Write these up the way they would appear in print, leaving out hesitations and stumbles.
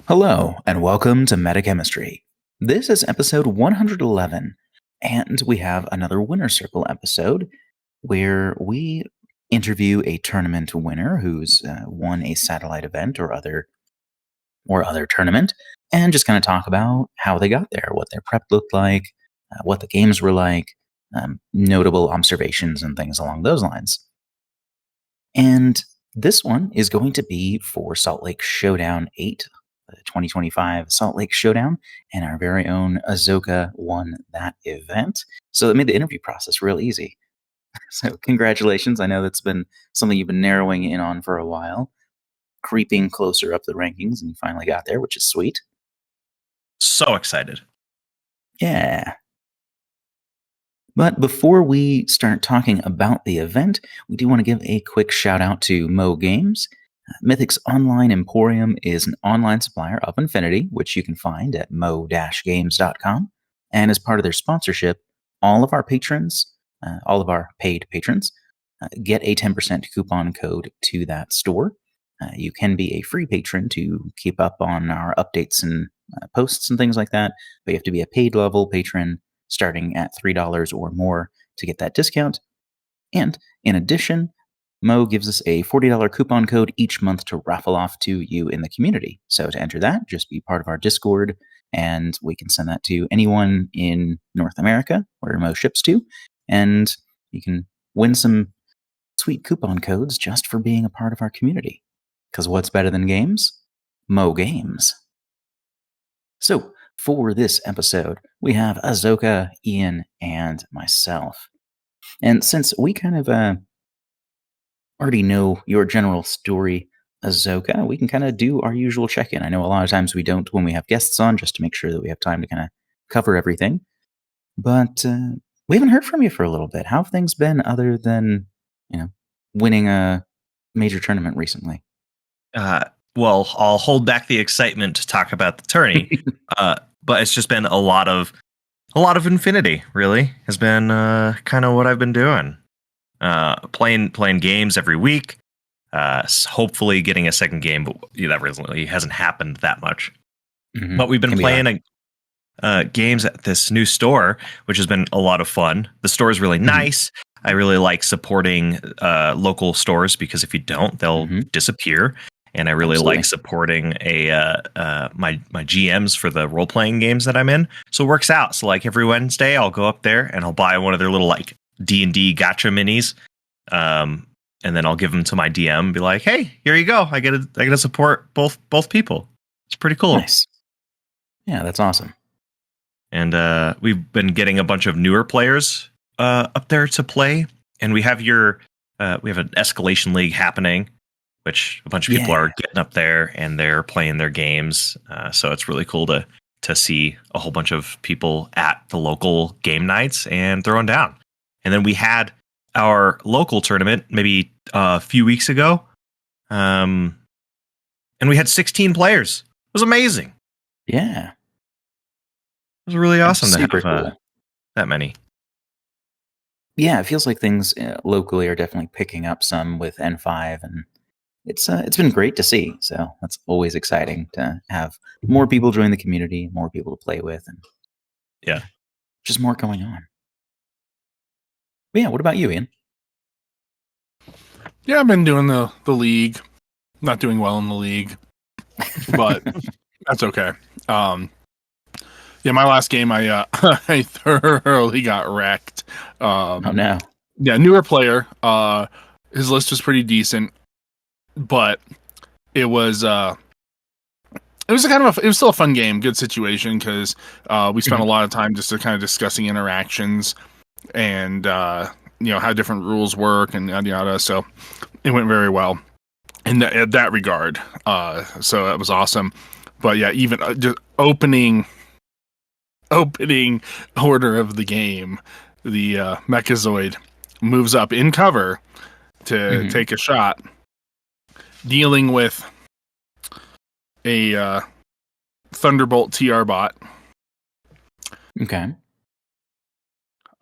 Hello, and welcome to Metachemistry. This is episode 111, and we have another Winner Circle episode where we interview a tournament winner who's won a satellite event or other tournament, and just kind of talk about how they got there, what their prep looked like, what the games were like, notable observations, and things along those lines. And this one is going to be for Salt Lake Showdown 8, the 2025 Salt Lake Showdown, and our very own Azoka won that event. So it made the interview process real easy. So congratulations. I know that's been something you've been narrowing in on for a while, creeping closer up the rankings, and you finally got there, which is sweet. So excited. Yeah. But before we start talking about the event, we do want to give a quick shout out to Mo Games. Mythic's Online Emporium is an online supplier of Infinity, which you can find at mo-games.com. And as part of their sponsorship, all of our patrons, all of our paid patrons, get a 10% coupon code to that store. You can be a free patron to keep up on our updates and posts and things like that, but you have to be a paid level patron starting at $3 or more to get that discount. And in addition, Mo gives us a $40 coupon code each month to raffle off to you in the community. So to enter that, just be part of our Discord, and we can send that to anyone in North America where Mo ships to, and you can win some sweet coupon codes just for being a part of our community. Because what's better than games? Mo Games. So for this episode, we have Azoka, Ian, and myself. And since we kind of already know your general story, Azoka, we can kind of do our usual check-in. I know a lot of times we don't when we have guests on, just to make sure that we have time to kind of cover everything. But we haven't heard from you for a little bit. How have things been other than, winning a major tournament recently? Well, I'll hold back the excitement to talk about the tourney, but it's just been a lot of Infinity. Really, has been kind of what I've been doing. Playing games every week. Hopefully, getting a second game, but that really hasn't happened that much. Mm-hmm. But we've been playing games at this new store, which has been a lot of fun. The store is really nice. I really like supporting local stores because if you don't, they'll disappear. And I really like supporting my GMs for the role playing games that I'm in. So it works out. So like every Wednesday, I'll go up there and I'll buy one of their little like D&D gotcha minis, and then I'll give them to my DM and be like, "Hey, here you go. I get to support both people." It's pretty cool. Nice. Yeah, that's awesome. And we've been getting a bunch of newer players up there to play, and we have we have an escalation league happening, which a bunch of people are getting up there and they're playing their games. So it's really cool to see a whole bunch of people at the local game nights and throwing down. And then we had our local tournament maybe a few weeks ago. And we had 16 players. It was amazing. Yeah. It was really awesome to have cool. that many. Yeah, it feels like things locally are definitely picking up some with N5, and it's been great to see. So that's always exciting to have more people join the community, more people to play with, and just more going on. But yeah, what about you, Ian? Yeah, I've been doing the league. Not doing well in the league, but that's okay. My last game I I thoroughly got wrecked. Oh no. Yeah, newer player. His list was pretty decent, but it was still a fun game, good situation because we spent a lot of time just kind of discussing interactions and how different rules work and yada yada. So it went very well in that regard. So that was awesome. But yeah, even just opening order of the game, the Mechazoid moves up in cover to take a shot, dealing with a Thunderbolt TR bot. Okay.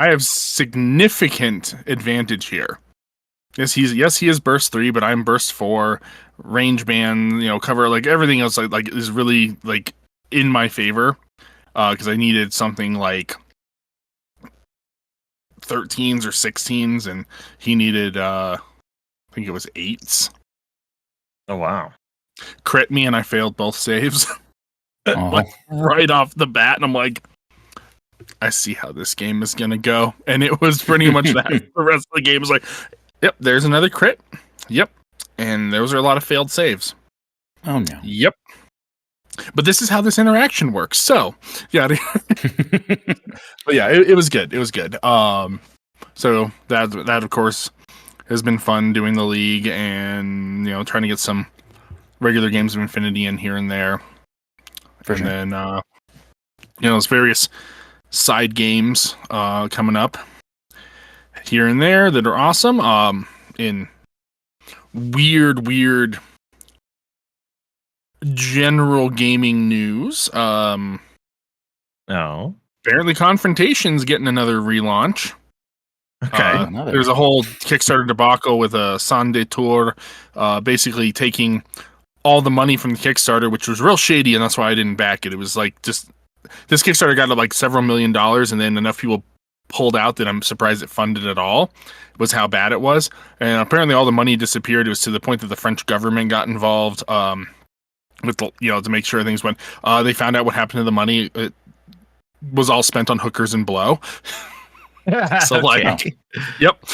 I have significant advantage here. He is burst 3, but I'm burst 4. Range band, cover, like everything else like is really like in my favor. Because I needed something like 13s or 16s, and he needed I think it was 8s. Oh wow. Crit me and I failed both saves. Oh. Like right off the bat, and I'm like, I see how this game is gonna go. And it was pretty much that. The rest of the game was like, yep, there's another crit. Yep. And those are a lot of failed saves. Oh no. Yep. But this is how this interaction works. So yeah. But yeah, it was good. It was good. So that of course has been fun doing the league, and trying to get some regular games of Infinity in here and there. For and sure. then there's various side games coming up here and there that are awesome. In weird general gaming news, Oh. apparently Confrontation's getting another relaunch. Okay. There's a whole Kickstarter debacle with a San de Tour, basically taking all the money from the Kickstarter, which was real shady, and that's why I didn't back it. It was like just this Kickstarter got like several $1 million, and then enough people pulled out that I'm surprised it funded at all. Was how bad it was, and apparently all the money disappeared. It was to the point that the French government got involved, with to make sure things went. They found out what happened to the money. It was all spent on hookers and blow. So Okay. Yep.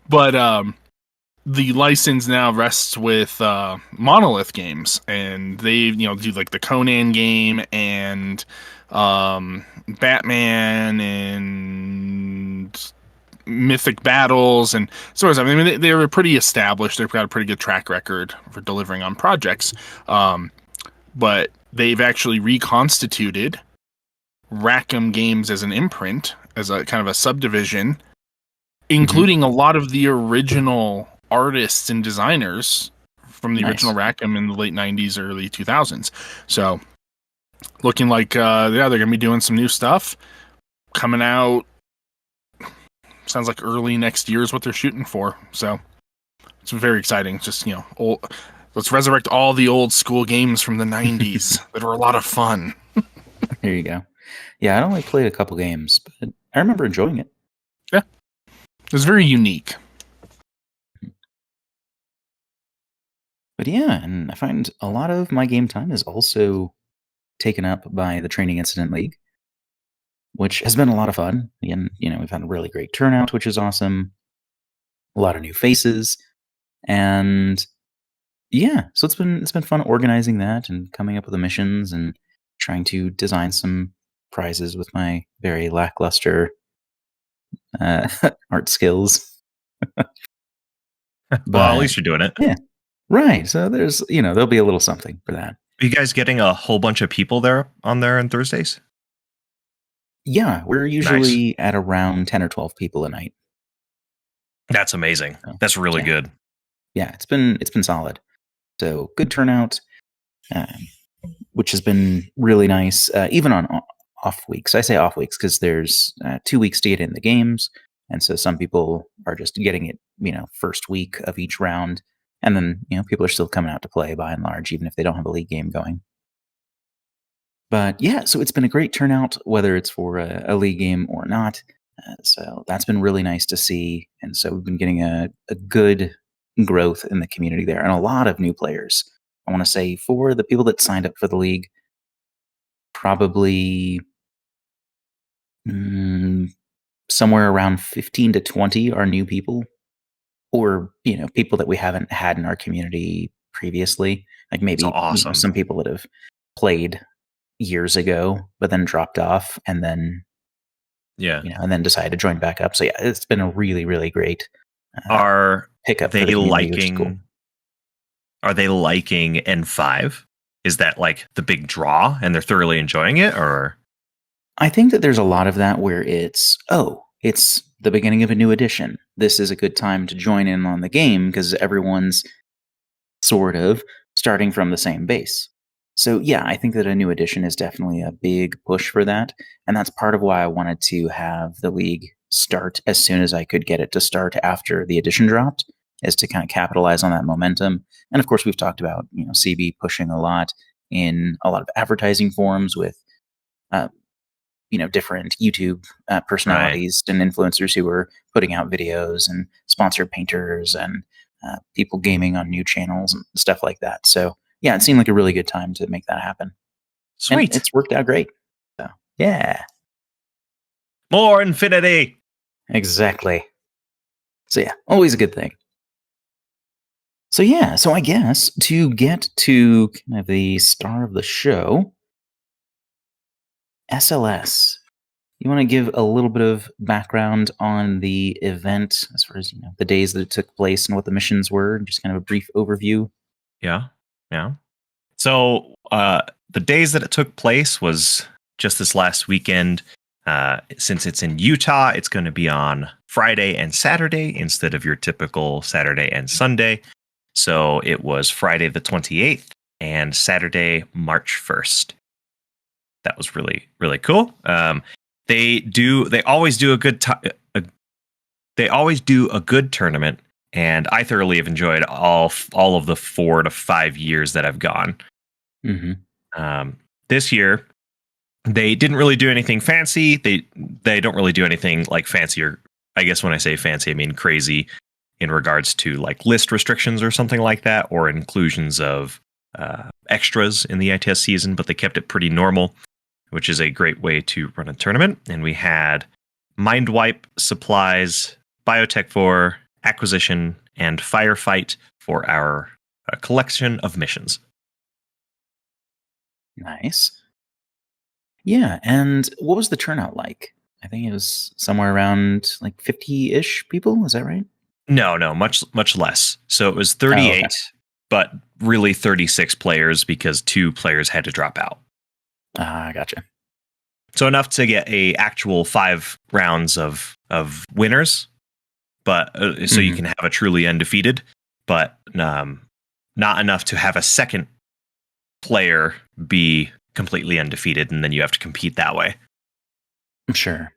But the license now rests with Monolith Games, and they do like the Conan game and Batman and Mythic Battles and so on. I mean, they were pretty established. They've got a pretty good track record for delivering on projects. But they've actually reconstituted Rackham Games as an imprint, as a kind of a subdivision, including a lot of the original artists and designers from the original Rackham in the late 90s, early 2000s. So looking like, they're going to be doing some new stuff coming out. Sounds like early next year is what they're shooting for. So it's very exciting. Just, let's resurrect all the old school games from the 90s that were a lot of fun. There you go. Yeah, I only played a couple games, but I remember enjoying it. Yeah. It was very unique. But yeah, and I find a lot of my game time is also taken up by the Training Incident League, which has been a lot of fun. And, we've had a really great turnout, which is awesome. A lot of new faces. And yeah, so it's been fun organizing that and coming up with the missions and trying to design some prizes with my very lackluster art skills. Well, at least you're doing it. Yeah. Right. So there's, there'll be a little something for that. Are you guys getting a whole bunch of people there on Thursdays? Yeah, we're usually at around 10 or 12 people a night. That's amazing. That's really good. Yeah, it's been solid. So good turnout, which has been really nice, even on off weeks. I say off weeks because there's 2 weeks to get in the games, and so some people are just getting it, first week of each round, and then people are still coming out to play by and large, even if they don't have a league game going. But yeah, so it's been a great turnout, whether it's for a league game or not. So that's been really nice to see, and so we've been getting a good growth in the community there, and a lot of new players. I want to say for the people that signed up for the league, probably somewhere around 15 to 20 are new people, or people that we haven't had in our community previously. Like maybe awesome. Some people that have played years ago, but then dropped off, and then and then decided to join back up. So yeah, it's been a really, really great pickup. Are they liking N5? Is that like the big draw, and they're thoroughly enjoying it, or? I think that there's a lot of that where it's the beginning of a new edition. This is a good time to join in on the game because everyone's sort of starting from the same base. So yeah, I think that a new edition is definitely a big push for that. And that's part of why I wanted to have the league start as soon as I could get it to start after the edition dropped, is to kind of capitalize on that momentum. And of course, we've talked about CB pushing a lot in a lot of advertising forums with different YouTube personalities and influencers who were putting out videos and sponsored painters and people gaming on new channels and stuff like that. So yeah, it seemed like a really good time to make that happen. Sweet. And it's worked out great. So yeah. More infinity. Exactly. So yeah, always a good thing. So yeah, so I guess to get to kind of the star of the show, SLS. You want to give a little bit of background on the event as far as the days that it took place and what the missions were, just kind of a brief overview. Yeah. So the days that it took place was just this last weekend. Since it's in Utah, it's going to be on Friday and Saturday instead of your typical Saturday and Sunday. So it was Friday the 28th and Saturday, March 1st. That was really, really cool. They always do a good tournament, and I thoroughly have enjoyed all of the 4 to 5 years that I've gone. Mm-hmm. This year, they didn't really do anything fancy. They don't really do anything like fancy, or I guess when I say fancy, I mean crazy in regards to like list restrictions or something like that, or inclusions of extras in the ITS season, but they kept it pretty normal, which is a great way to run a tournament. And we had Mind Wipe, Supplies, Biotech 4, Acquisition, and Firefight for our collection of missions. Nice. Yeah, and what was the turnout like? I think it was somewhere around like 50-ish people. Is that right? No, much less. So it was 38, but really 36 players because 2 players had to drop out. Gotcha. So enough to get a actual 5 rounds of winners, but so you can have a truly undefeated, but not enough to have a second player be completely undefeated, and then you have to compete that way. Sure.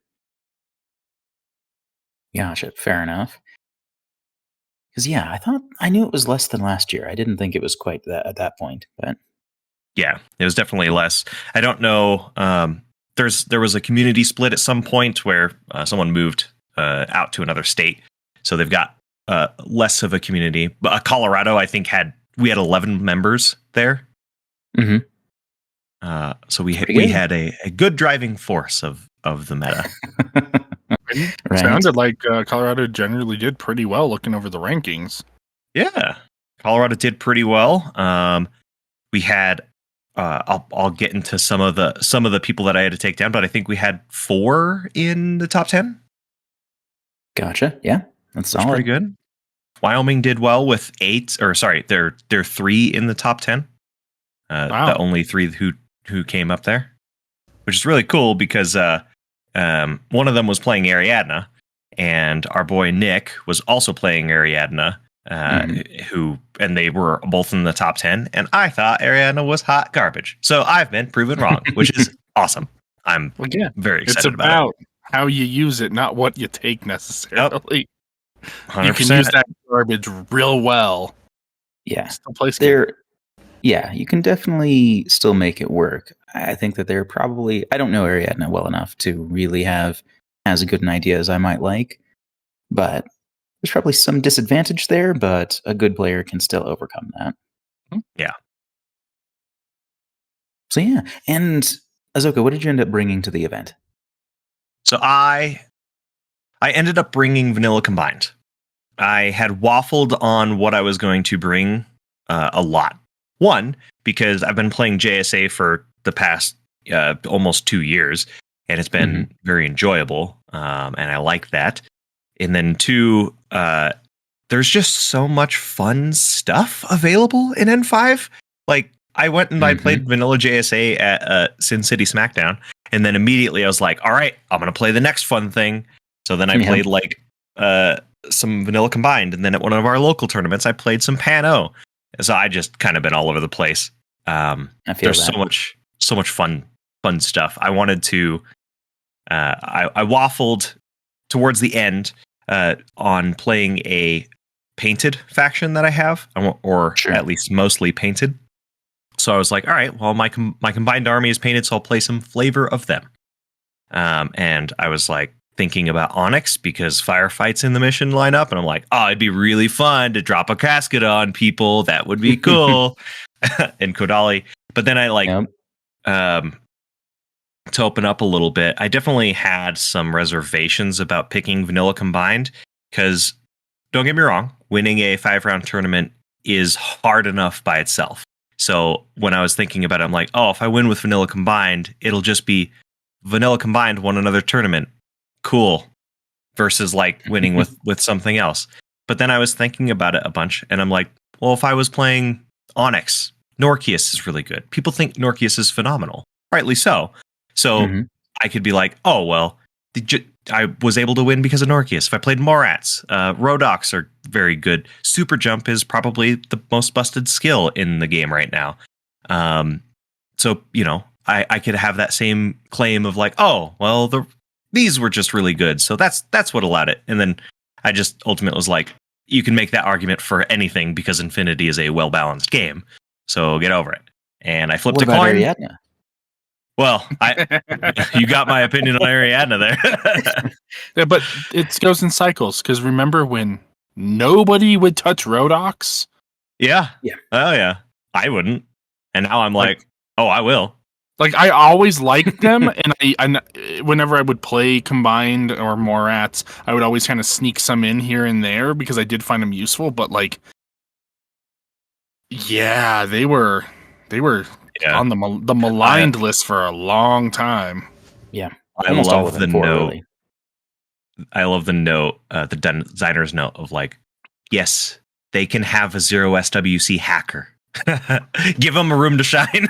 Gotcha. Fair enough. Because yeah, I knew it was less than last year. I didn't think it was quite that at that point, but yeah, it was definitely less. I don't know. There was a community split at some point where someone moved out to another state, so they've got less of a community. But Colorado, I think we had 11 members there. Mm-hmm. So we had a good driving force of the meta. Right. Sounded like Colorado generally did pretty well looking over the rankings. Yeah, Colorado did pretty well. We had I'll get into some of the people that I had to take down, but I think we had 4 in the top 10. Gotcha. Yeah, that's solid. Pretty good. Wyoming did well with 8, or sorry, they're 3 in the top 10. Wow. The only 3 who came up there, which is really cool because one of them was playing Ariadna, and our boy Nick was also playing Ariadna, and they were both in the top 10, and I thought Ariadna was hot garbage. So I've been proven wrong, which is awesome. I'm very excited about it. How you use it, not what you take necessarily. Yep. You can use that garbage real well. Yeah. Still place Yeah, you can definitely still make it work. I think that they're probably... I don't know Ariadna well enough to really have as good an idea as I might like, but there's probably some disadvantage there, but a good player can still overcome that. Yeah. So yeah, and Azoka, what did you end up bringing to the event? So I ended up bringing Vanilla Combined. I had waffled on what I was going to bring a lot. One, because I've been playing JSA for the past almost 2 years, and it's been very enjoyable, and I like that. And then 2, there's just so much fun stuff available in N5. Like, I went and I played Vanilla JSA at Sin City Smackdown, and then immediately I was like, all right, I'm going to play the next fun thing. So then I played like some Vanilla Combined, and then at one of our local tournaments, I played some Pan-O. So I just kind of been all over the place. There's so much fun stuff. I wanted to. I waffled towards the end on playing a painted faction that I have, or Sure. at least mostly painted. So I was like, all right, well, my combined army is painted, so I'll play some Flavor of Them. And I was like thinking about Onyx because firefights in the mission lineup, and I'm like, oh, it'd be really fun to drop a casket on people. That would be cool. And Kodali. But then I to open up a little bit, I definitely had some reservations about picking Vanilla Combined because, don't get me wrong, winning a 5-round tournament is hard enough by itself. So when I was thinking about it, I'm like, oh, if I win with Vanilla Combined, it'll just be Vanilla Combined won another tournament. Cool. Versus like winning with something else. But then I was thinking about it a bunch, and I'm like, well, if I was playing Onyx, Norkius is really good. People think Norkius is phenomenal. Rightly so. So I could be like, oh, well, I was able to win because of Norkius. If I played Morats, Rodox are very good. Super Jump is probably the most busted skill in the game right now. So, you know, I could have that same claim of like, oh, well, these were just really good. So that's what allowed it. And then I just ultimately was like, you can make that argument for anything because Infinity is a well-balanced game. So get over it. And I flipped a coin. Ariadna? Well, you got my opinion on Ariadna there. Yeah, but it goes in cycles because remember when nobody would touch Rodox? Yeah. Yeah. Oh, yeah. I wouldn't. And now I'm like, oh, I will. Like, I always liked them, and whenever I would play Combined or Morats, I would always kind of sneak some in here and there because I did find them useful, but, like, yeah, they were on the maligned list for a long time. Yeah. I love the note. I love the note, the designer's note of like, yes, they can have a 0 SWC hacker. Give them a room to shine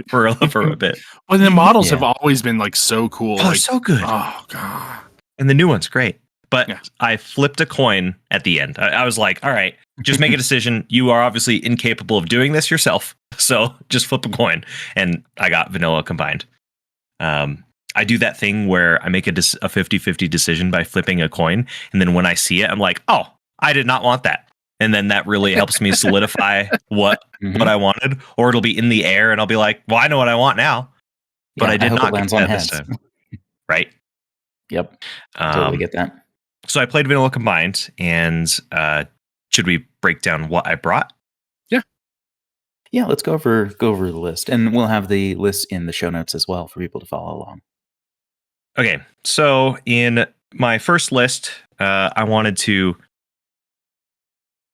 for a bit. Well, the models have always been like so cool. Oh, like, so good. Oh god. And the new one's great. But I flipped a coin at the end. I was like, all right, just make a decision. You are obviously incapable of doing this yourself. So just flip a coin. And I got Vanilla Combined. I do that thing where I make a 50-50 decision by flipping a coin. And then when I see it, I'm like, oh, I did not want that. And then that really helps me solidify what I wanted. Or it'll be in the air and I'll be like, well, I know what I want now. But I did not get that this time. Right? Yep. Totally get that. So I played Vanilla Combined, and should we break down what I brought? Yeah, let's go over the list. And we'll have the list in the show notes as well for people to follow along. Okay, so in my first list, I wanted to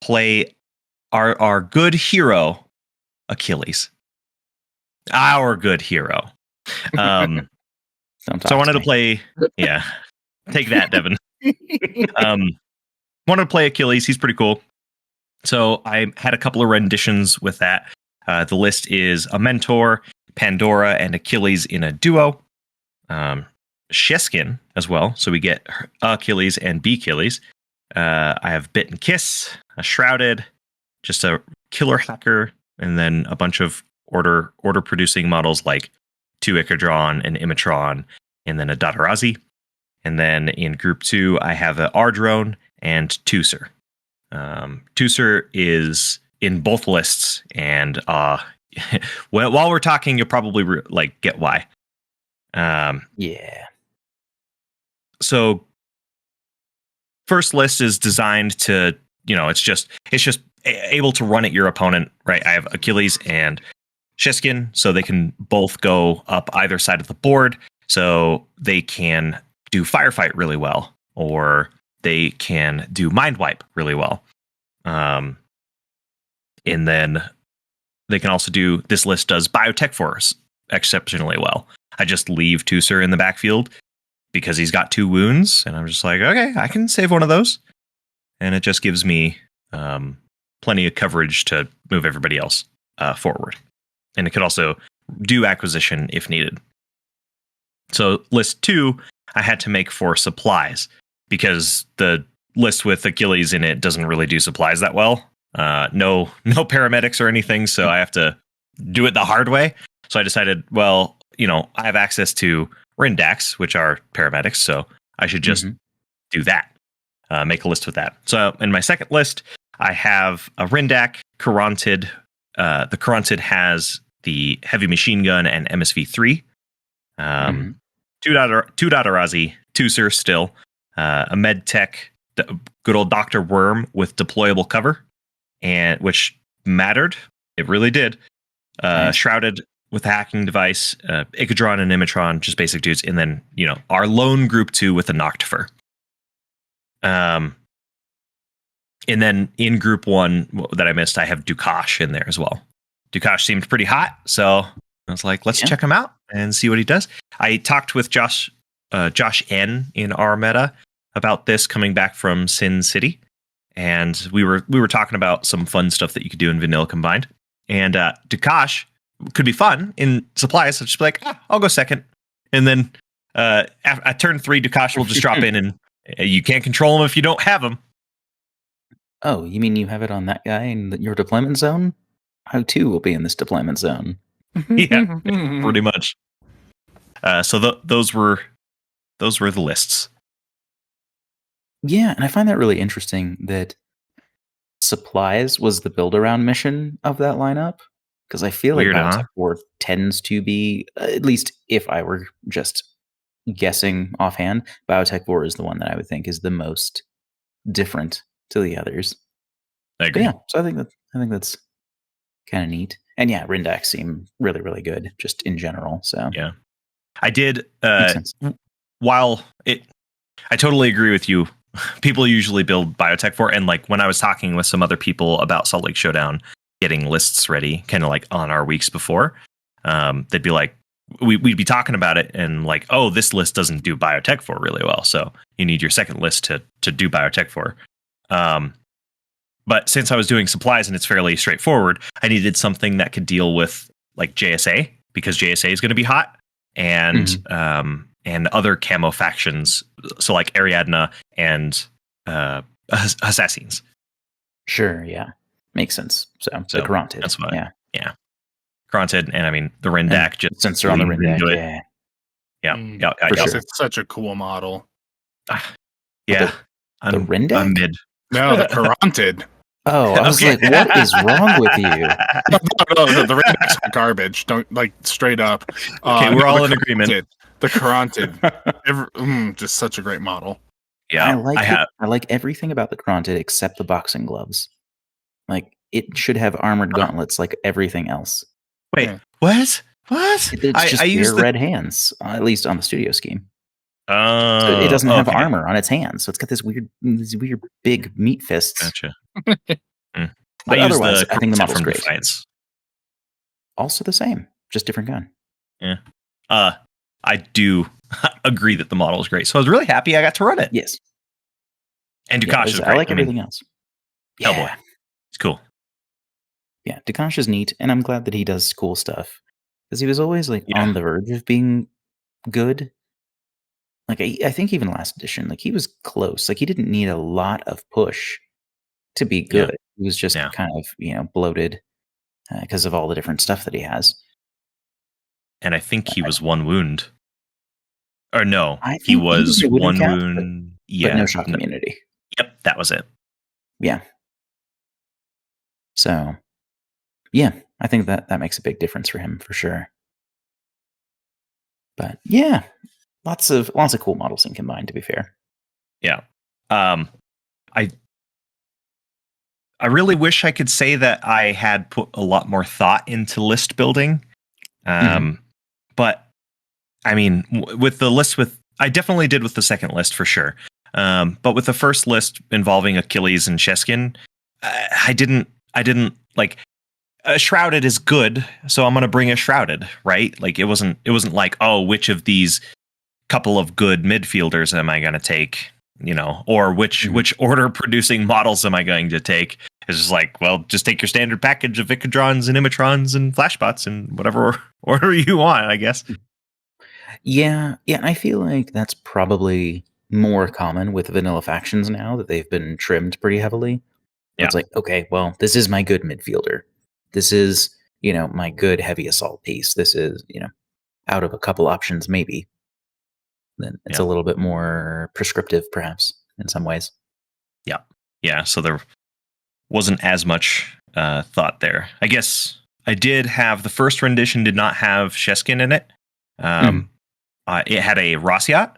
play our good hero, Achilles. Our good hero. So I wanted to play... Yeah, take that, Devin. Wanted to play Achilles. He's pretty cool. So I had a couple of renditions with that. The list is a Mentor, Pandora, and Achilles in a duo. Sheskin as well. So we get Achilles and B-Achilles. I have Bit and Kiss, a Shrouded, just a Killer Hacker, and then a bunch of order producing models like 2 Icadron and Imatron, and then a Dotarazi. And then in group 2, I have an R-Drone and Teucer. Teucer is in both lists, and while we're talking, you'll probably get why. So first list is designed to, it's just able to run at your opponent, right? I have Achilles and Sheskin, so they can both go up either side of the board, so they can do Firefight really well, or they can do Mind Wipe really well. And then they can also do, this list does Biotech Force exceptionally well. I just leave Teucer in the backfield because he's got 2 wounds, and I'm just like, okay, I can save one of those. And it just gives me plenty of coverage to move everybody else forward. And it could also do acquisition if needed. So list 2, I had to make for supplies because the list with Achilles in it doesn't really do supplies that well. No paramedics or anything, so I have to do it the hard way. So I decided, well, I have access to Rindax, which are paramedics, so I should just do that. Make a list with that. So in my second list, I have a Rindak, Carotid. The Carotid has the heavy machine gun and MSV3. Two Dotarazi, Tucer still, a med tech, good old Dr. Worm with deployable cover, and which mattered. It really did. Nice. Shrouded with a hacking device, Icadron and Imatron, just basic dudes, and then our lone group 2 with a Noctifer. And then in group 1 that I missed, I have Dukash in there as well. Dukash seemed pretty hot, so I was like, let's check him out and see what he does. I talked with Josh N in our meta about this coming back from Sin City, and we were talking about some fun stuff that you could do in vanilla combined. And Dukash could be fun in supplies. So just be like, I'll go second, and then at turn 3, Dukash will just drop in, and you can't control him if you don't have him. Oh, you mean you have it on that guy in your deployment zone? I too will be in this deployment zone. Yeah, pretty much. So those were the lists. Yeah, and I find that really interesting that supplies was the build around mission of that lineup, because I feel Weird, like huh? Biotech War tends to be, at least if I were just guessing offhand, Biotech War is the one that I would think is the most different to the others. I agree. But yeah, so I think that's kind of neat. And yeah, Rindak seem really, really good just in general. So yeah, I did. Makes sense. I totally agree with you. People usually build Biotech for, and like when I was talking with some other people about Salt Lake Showdown, getting lists ready, kind of like on our weeks before, they'd be like, we'd be talking about it, and like, oh, this list doesn't do Biotech for really well, so you need your second list to do Biotech for. But since I was doing supplies and it's fairly straightforward, I needed something that could deal with like JSA, because JSA is going to be hot, and other camo factions, so like Ariadna and Assassins. Sure, yeah, makes sense. So the Carotid, that's why, yeah, Carotid, and I mean the Rindak, just since they're on the Rindak, yeah, for sure. sure. It's such a cool model. The Rindak? I'm mid. No, the Carotid. Oh, I was like, what is wrong with you? No, the Rindak's garbage. Don't, like, straight up. Okay, we're all in agreement. The Carotid, just such a great model. Yeah, I like everything about the Carotid except the boxing gloves. Like, it should have armored gauntlets like everything else. Wait, what? It's just bare red hands, at least on the studio scheme. So it doesn't have armor on its hands, so it's got these weird big meat fists. Gotcha. But otherwise, I think the model's from great. Defiance. Also the same, just different gun. Yeah. I do agree that the model is great, so I was really happy I got to run it. Yes. And Dukash is great. I like everything else. Hellboy. It's cool. Yeah, Dukash is neat, and I'm glad that he does cool stuff, because he was always like on the verge of being good. Like I think even last edition, like he was close. Like he didn't need a lot of push to be good. Yeah. He was just kind of bloated because of all the different stuff that he has. And I think he was one wound. Or no, he was one wound. But no shock immunity. Yep, that was it. Yeah. So, yeah, I think that makes a big difference for him for sure. But yeah, lots of cool models in combined, to be fair. Yeah. I really wish I could say that I had put a lot more thought into list building. But I mean, with the list I definitely did with the second list for sure. But with the first list involving Achilles and Cheskin, I didn't like, a Shrouded is good, so I'm going to bring a Shrouded, right? Like it wasn't like, oh, which of these couple of good midfielders am I going to take, or which order producing models am I going to take? It's just like, well, just take your standard package of Icadrons and Imatrons and Flashbots and whatever order you want, I guess. Yeah, I feel like that's probably more common with vanilla factions now that they've been trimmed pretty heavily. Yeah. It's like, okay, well, this is my good midfielder. This is, my good heavy assault piece. This is, out of a couple options, maybe. then it's Yeah. a little bit more prescriptive, perhaps, in some ways. Yeah, so there wasn't as much thought there. I guess I did have the first rendition did not have Sheskin in it. It had a Rossiat.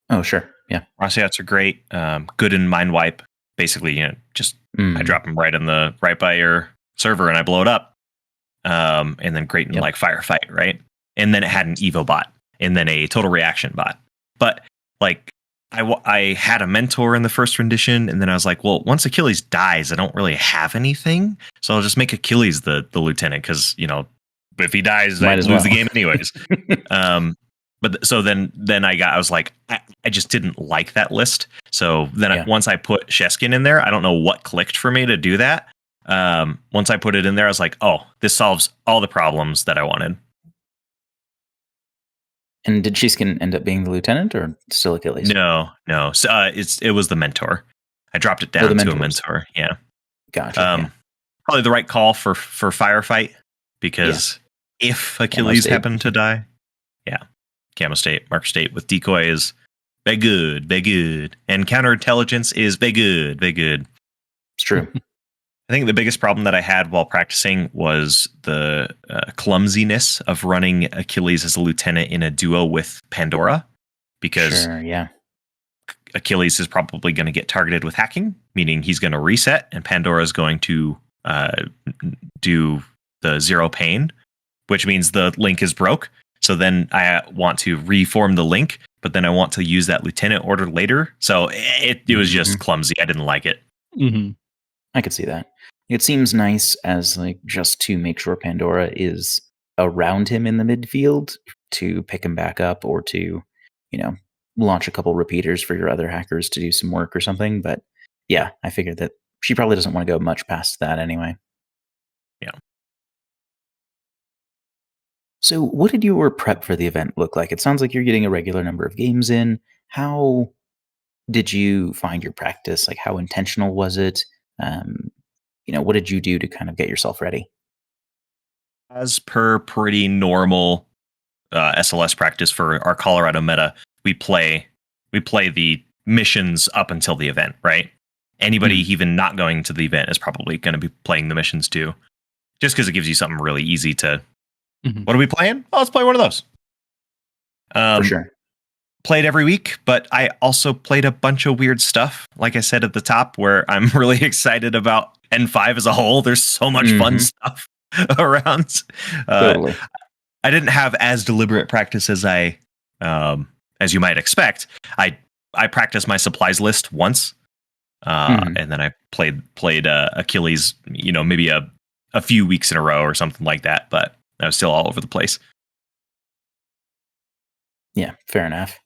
Oh, sure. Yeah. Rossiats are great. Good in mind wipe. Basically, just I drop them right by your server and I blow it up. And then great in like firefight, right? And then it had an Evo bot and then a total reaction bot. But like I had a mentor in the first rendition, and then I was like, well, once Achilles dies, I don't really have anything, so I'll just make Achilles the lieutenant because if he dies, I lose the game anyways. But so then I was like, I just didn't like that list. So then once I put Sheskin in there, I don't know what clicked for me to do that. Once I put it in there, I was like, oh, this solves all the problems that I wanted. And did Sheskin end up being the lieutenant or still Achilles? No. So, it was the mentor. I dropped it down to a mentor. Yeah. Gotcha. Probably the right call for firefight because if Achilles happened to die, Camo State, Mark State with decoy is very good, and counterintelligence is very good. It's true. I think the biggest problem that I had while practicing was the clumsiness of running Achilles as a lieutenant in a duo with Pandora, because Achilles is probably going to get targeted with hacking, meaning he's going to reset, and Pandora is going to do the zero pain, which means the link is broke. So then I want to reform the link, but then I want to use that lieutenant order later. So it was just clumsy. I didn't like it. Mm-hmm. I could see that. It seems nice as like just to make sure Pandora is around him in the midfield to pick him back up or to, launch a couple repeaters for your other hackers to do some work or something. But yeah, I figured that she probably doesn't want to go much past that anyway. Yeah. So what did your prep for the event look like? It sounds like you're getting a regular number of games in. How did you find your practice? Like, how intentional was it? What did you do to kind of get yourself ready? As per pretty normal SLS practice for our Colorado meta, we play the missions up until the event, right? Anybody even not going to the event is probably going to be playing the missions too, just because it gives you something really easy to. What are we playing? Oh, let's play one of those. For sure. Played every week, but I also played a bunch of weird stuff. Like I said at the top, where I'm really excited about N5 as a whole. There's so much fun stuff around. Totally. I didn't have as deliberate practice as as you might expect. I practiced my supplies list once, and then I played Achilles. Maybe a few weeks in a row or something like that. But I was still all over the place. Yeah, fair enough.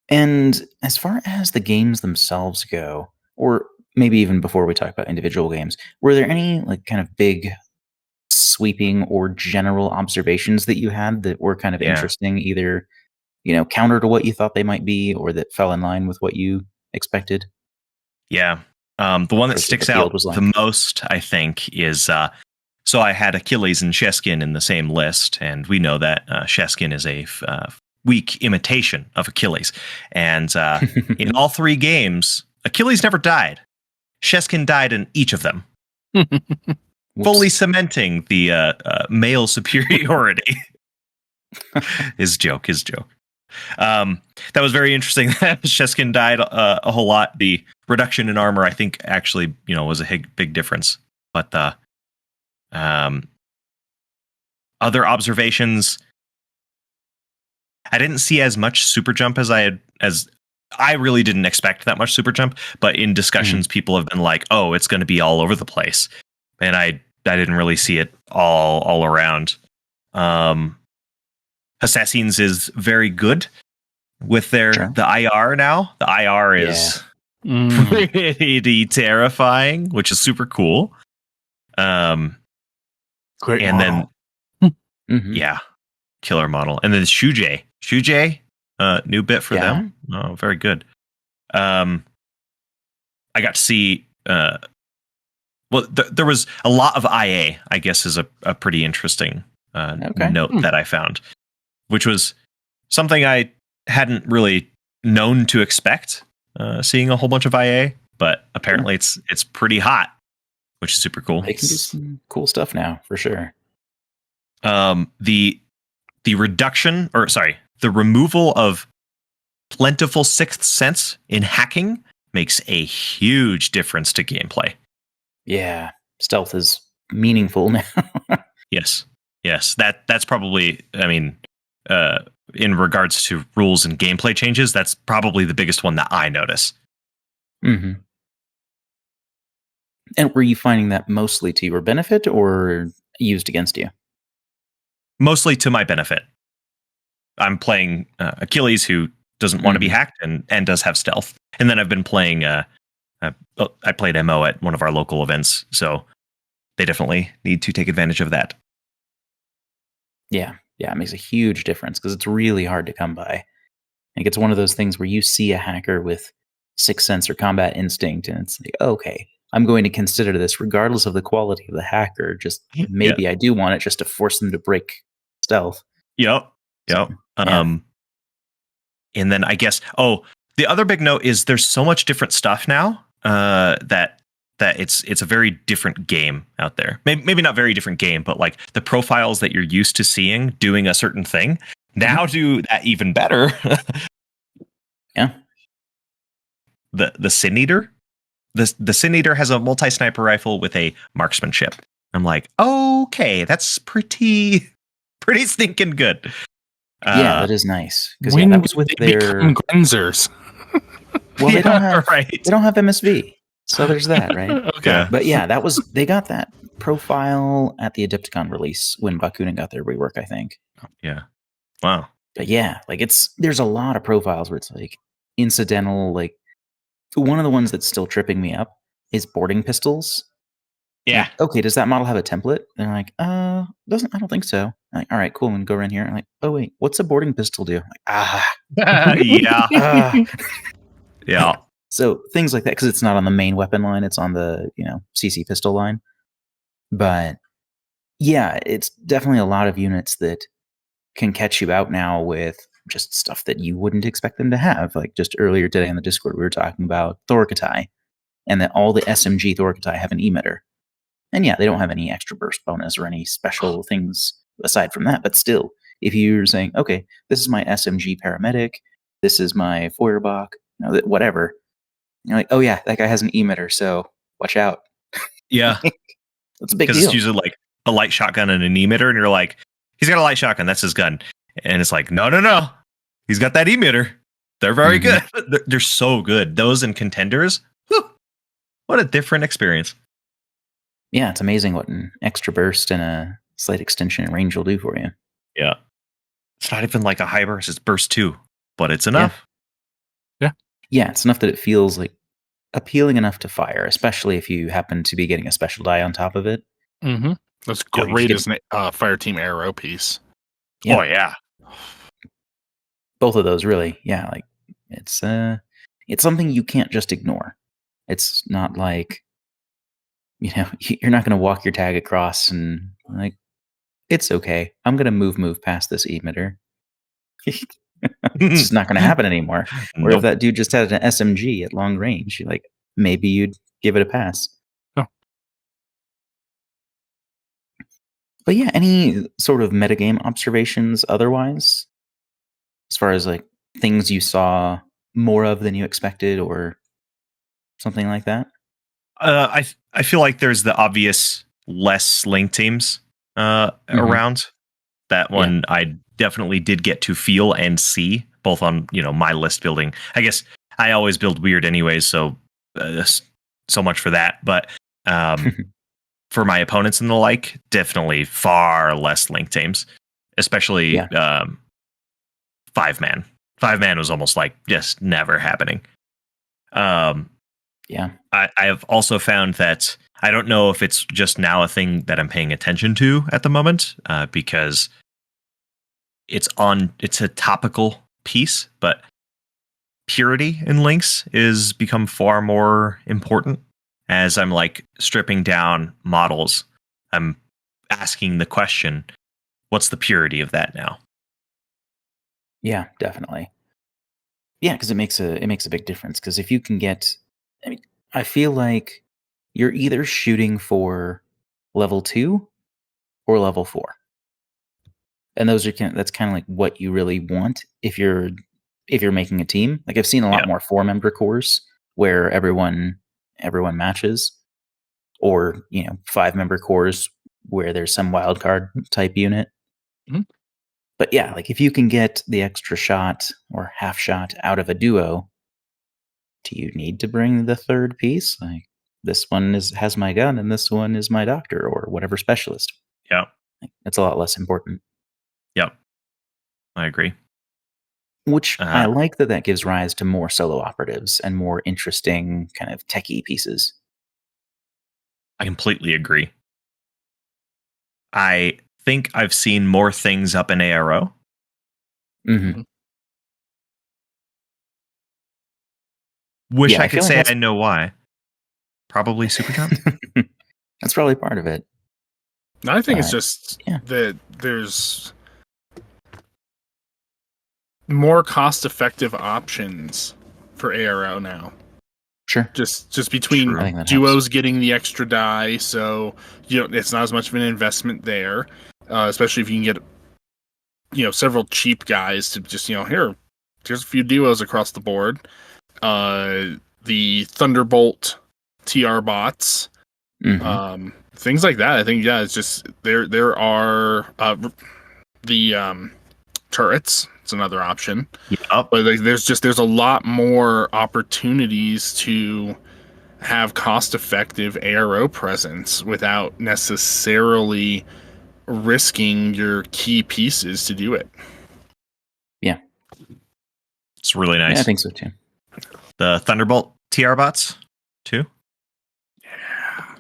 And as far as the games themselves go, or maybe even before we talk about individual games, were there any like kind of big sweeping or general observations that you had that were kind of interesting, either, counter to what you thought they might be or that fell in line with what you expected? Yeah. The one that sticks out the most, I think, is so I had Achilles and Sheskin in the same list, and we know that Sheskin is a weak imitation of Achilles. And in all three games, Achilles never died. Sheskin died in each of them, fully cementing the male superiority. His joke. That was very interesting. Sheskin died a whole lot. The reduction in armor, I think, actually, was a big difference. But other observations, I didn't see as much super jump as I really didn't expect that much super jump. But in discussions, people have been like, "Oh, it's going to be all over the place," and I didn't really see it all around. Assassins is very good with the IR now. The IR is pretty terrifying, which is super cool. Great and model. Then killer model, and then Shujay, new bit for them. Oh, very good. I got to see. There was a lot of IA. I guess is a pretty interesting note that I found, which was something I hadn't really known to expect, seeing a whole bunch of IA, but apparently it's pretty hot, which is super cool. They can do some cool stuff now, for sure. The reduction, or sorry, the removal of plentiful sixth sense in hacking makes a huge difference to gameplay. Yeah, stealth is meaningful now. Yes. That's probably, I mean, in regards to rules and gameplay changes, that's probably the biggest one that I notice. Mm-hmm. And were you finding that mostly to your benefit or used against you? Mostly to my benefit. I'm playing Achilles, who doesn't want to be hacked and does have stealth. And then I've been playing, I played MO at one of our local events, so they definitely need to take advantage of that. Yeah, it makes a huge difference because it's really hard to come by. Like, it's one of those things where you see a hacker with sixth sense or combat instinct, and it's like, okay, I'm going to consider this regardless of the quality of the hacker. Just maybe I do want it just to force them to break stealth. Yep. Yeah. And then I guess, the other big note is there's so much different stuff now that it's a very different game out there. Maybe not very different game, but like the profiles that you're used to seeing doing a certain thing now do that even better. Yeah. The Sin Eater, the Sin Eater has a multi-sniper rifle with a marksmanship. I'm like, okay, that's pretty stinking good. Yeah, that is nice because that was with their Grenzers. Well, they don't have right. They don't have MSV, so there's that, right? Okay, Yeah. But yeah, they got that profile at the Adepticon release when Bakunin got their rework, I think. Yeah. Wow. But yeah, like there's a lot of profiles where it's like incidental. Like one of the ones that's still tripping me up is boarding pistols. Yeah. Like, okay, does that model have a template? They're like, doesn't. I don't think so. I'm like, all right, cool. And go in here. I'm like, oh wait, what's a boarding pistol do? I'm like, Yeah. Yeah. So things like that, because it's not on the main weapon line, it's on the CC pistol line. But yeah, it's definitely a lot of units that can catch you out now with just stuff that you wouldn't expect them to have. Like just earlier today on the Discord, we were talking about Thorkatai, and that all the SMG Thorkatai have an emitter. And yeah, they don't have any extra burst bonus or any special things aside from that. But still, if you're saying, okay, this is my SMG paramedic, this is my Feuerbach, whatever, you're like, oh yeah, that guy has an emitter, so watch out. Yeah. That's a big deal. Because it's usually like a light shotgun and an emitter, and you're like, he's got a light shotgun, that's his gun. And it's like, no. He's got that emitter. They're very good. They're so good. Those and contenders, whew, what a different experience. Yeah, it's amazing what an extra burst and a slight extension in range will do for you. Yeah. It's not even like a high burst, it's burst 2, but it's enough. Yeah, it's enough that it feels like appealing enough to fire, especially if you happen to be getting a special die on top of it. Mm-hmm. That's great as a fire team arrow piece. Yeah. Oh, yeah. Both of those, really. Yeah, like it's something you can't just ignore. It's not like, you're not going to walk your tag across and like, it's okay. I'm going to move past this emitter. It's just not going to happen anymore. Or if that dude just had an SMG at long range, like maybe you'd give it a pass. Oh. But yeah, any sort of metagame observations otherwise? As far as like things you saw more of than you expected or something like that? I feel like there's the obvious less link teams around. That one I definitely did get to feel and see, both on my list building. I guess I always build weird anyways, so much for that. But for my opponents and the like, definitely far less link teams, especially 5-man. 5-man was almost like just never happening. Yeah. I have also found that I don't know if it's just now a thing that I'm paying attention to at the moment, because it's a topical piece, but purity in links is become far more important. As I'm like stripping down models, I'm asking the question, what's the purity of that now? Yeah, definitely. Yeah, because it makes a big difference. Because if you can get, I mean, I feel like you're either shooting for level 2 or level 4, and that's kind of like what you really want if you're making a team. Like I've seen a Yeah. lot more 4-member cores where everyone matches, or 5-member cores where there's some wild card type unit. Mhm. But yeah, like if you can get the extra shot or half shot out of a duo, do you need to bring the third piece? Like this one has my gun and this one is my doctor or whatever specialist. Yeah. Like, that's a lot less important. Yep. I agree. Which I Uh, like that gives rise to more solo operatives and more interesting kind of techie pieces. I completely agree. I think I've seen more things up in ARO. Mm-hmm. Wish Yeah, I I could feel like say that's I know why. Probably Supercon. that's probably part of it. I think it's But just yeah. that there's more cost-effective options for ARO now. Sure. Just between True. I think that duos helps. getting the extra die, so it's not as much of an investment there. Especially if you can get several cheap guys to just here's a few duos across the board. The Thunderbolt TR bots, Mm-hmm. things like that. I think it's just there are the turrets. It's another option. Yep. But like, there's a lot more opportunities to have cost-effective ARO presence without necessarily risking your key pieces to do it. Yeah. It's really Yeah, I nice. think so too. The Thunderbolt TR bots, too. Yeah.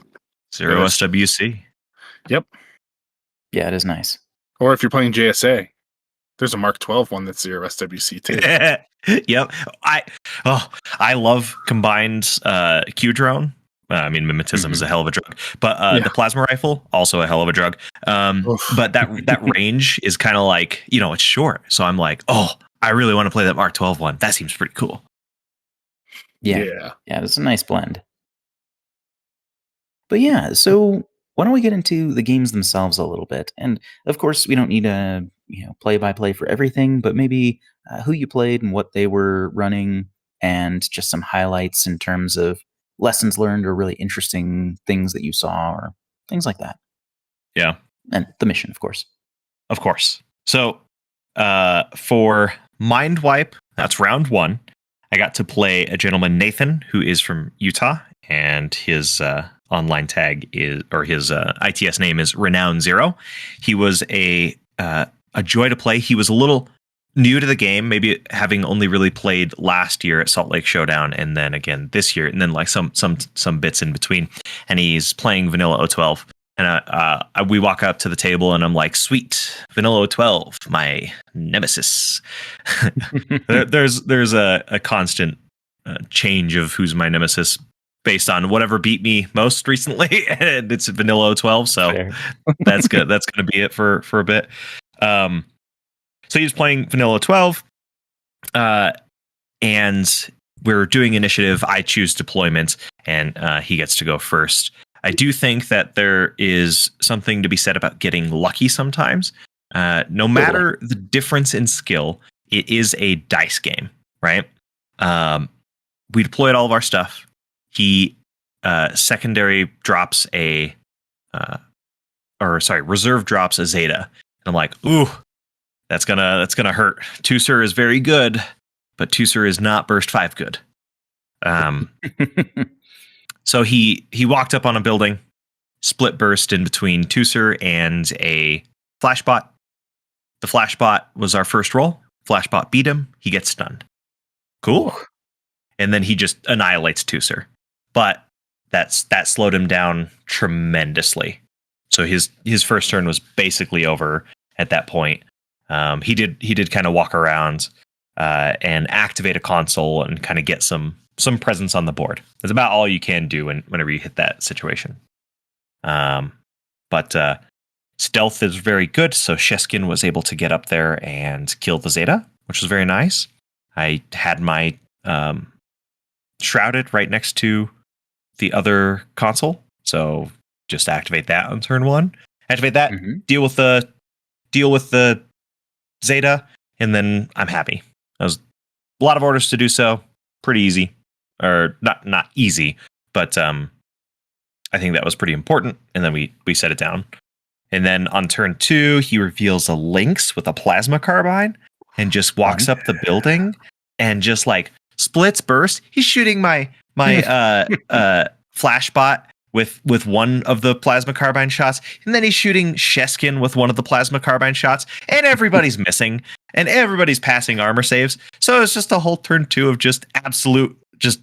0 Yes. SWC. Yep. Yeah, it is nice. Or if you're playing JSA, there's a Mark 12 one that's 0 SWC too. Yep. I love combined Q drone. I mean, mimetism is a hell of a drug, but the plasma rifle also a hell of a drug. But that range is kind of like it's short, so I'm like, oh, I really want to play that Mark 12 one. That seems pretty cool. Yeah, it's a nice blend. But yeah, so why don't we get into the games themselves a little bit? And of course, we don't need a play by play for everything, but maybe who you played and what they were running, and just some highlights in terms of lessons learned or really interesting things that you saw or things like that. Yeah, and the mission, of course. Of course. So for Mind Wipe, that's round 1. I got to play a gentleman, Nathan, who is from Utah, and his online tag is, or his ITS name is Renown Zero. He was a joy to play. He was a little new to the game, maybe having only really played last year at Salt Lake Showdown, and then again this year, and then like some bits in between. And he's playing Vanilla 012. And we walk up to the table, and I'm like, "Sweet, Vanilla 012, my nemesis." there's a constant change of who's my nemesis based on whatever beat me most recently, and it's Vanilla 012. So that's good. That's going to be it for a bit. So he's playing Vanilla 12, and we're doing initiative. I choose deployment, and he gets to go first. I do think that there is something to be said about getting lucky sometimes. No matter the difference in skill, it is a dice game, right? We deployed all of our stuff. He secondary drops reserve drops a Zeta. And I'm like, ooh, that's gonna hurt. Tusser is very good, but Tusser is not burst 5 good. So he walked up on a building, split burst in between Tusser and a flashbot. The flashbot was our first roll. Flashbot beat him. He gets stunned. Cool. And then he just annihilates Tusser. But that slowed him down tremendously. So his first turn was basically over at that point. He did kind of walk around and activate a console and kind of get some presence on the board. That's about all you can do whenever you hit that situation. But stealth is very good, so Sheskin was able to get up there and kill the Zeta. which was very nice. I had my shrouded right next to the other console, so just activate that on turn 1. Activate that, deal with the Zeta, and then I'm happy. That was a lot of orders to do so. Pretty easy, or not easy, but I think that was pretty important. And then we set it down. And then on turn 2, he reveals a Lynx with a plasma carbine and just walks up the building and just like splits burst. He's shooting my flashbot with one of the plasma carbine shots, and then he's shooting Sheskin with one of the plasma carbine shots, and everybody's missing, and everybody's passing armor saves. So it's just a whole turn 2 of just absolute just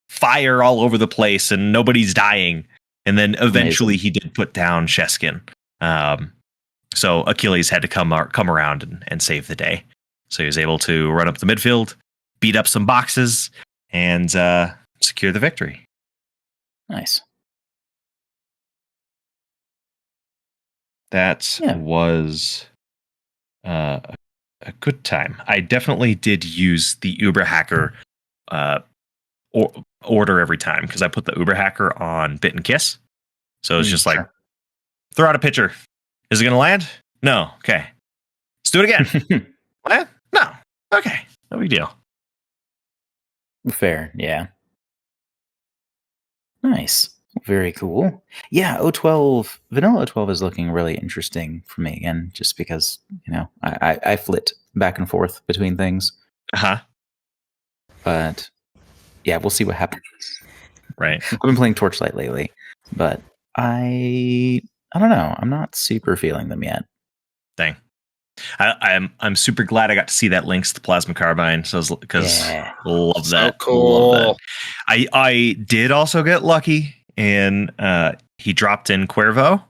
fire all over the place, and nobody's dying. And then eventually he did put down Sheskin. So Achilles had to come around and save the day. So he was able to run up the midfield, beat up some boxes, and secure the victory. Nice. That was a good time. I definitely did use the Uber Hacker order every time, because I put the Uber Hacker on Bit and Kiss. So it's just like, throw out a pitcher. Is it going to land? No. Okay. Let's do it again. Land? No. Okay. No big deal. Fair. Yeah. Nice. Very cool. Yeah, O12, vanilla O12 is looking really interesting for me again, just because, I flit back and forth between things. But yeah, we'll see what happens. Right. I've been playing Torchlight lately, but I don't know. I'm not super feeling them yet. Dang. I'm super glad I got to see that Lynx, the plasma carbine, because love that. So cool. Love that. I did also get lucky, and he dropped in Cuervo,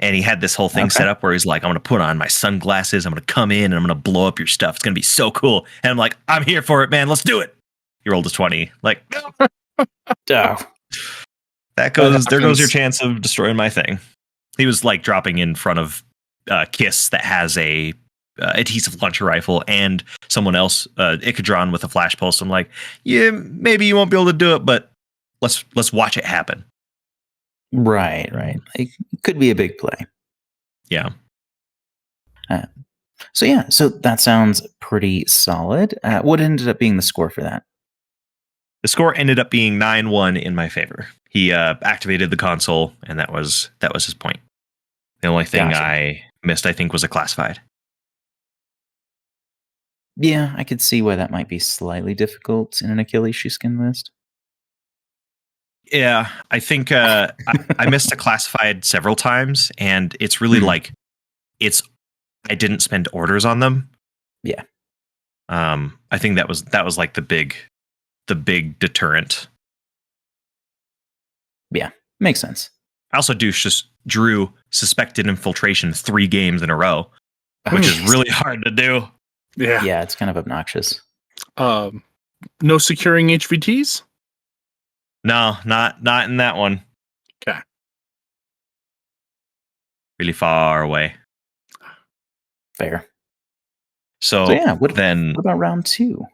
and he had this whole thing set up where he's like, I'm going to put on my sunglasses, I'm going to come in, and I'm going to blow up your stuff. It's going to be so cool. And I'm like, I'm here for it, man. Let's do it. He rolled a 20. Like, Oh. There goes your chance of destroying my thing. He was like dropping in front of Kiss that has a adhesive launcher rifle, and someone else, Icadron, with a flash pulse. I'm like, yeah, maybe you won't be able to do it, but let's watch it happen. Right. It could be a big play. Yeah. So that sounds pretty solid. What ended up being the score for that? The score ended up being 9-1 in my favor. He activated the console, and that was his point. The only thing I missed, I think, was a classified. Yeah, I could see why that might be slightly difficult in an Achilles shoeskin list. Yeah, I think I missed a classified several times, and it's really like I didn't spend orders on them. Yeah. I think that was like the big deterrent. Yeah, makes sense. I also just drew suspected infiltration 3 games in a row, which is really hard to do. Yeah, it's kind of obnoxious. No securing HVTs? No, not in that one. Okay. Really far away. Fair. So yeah, what then about round 2?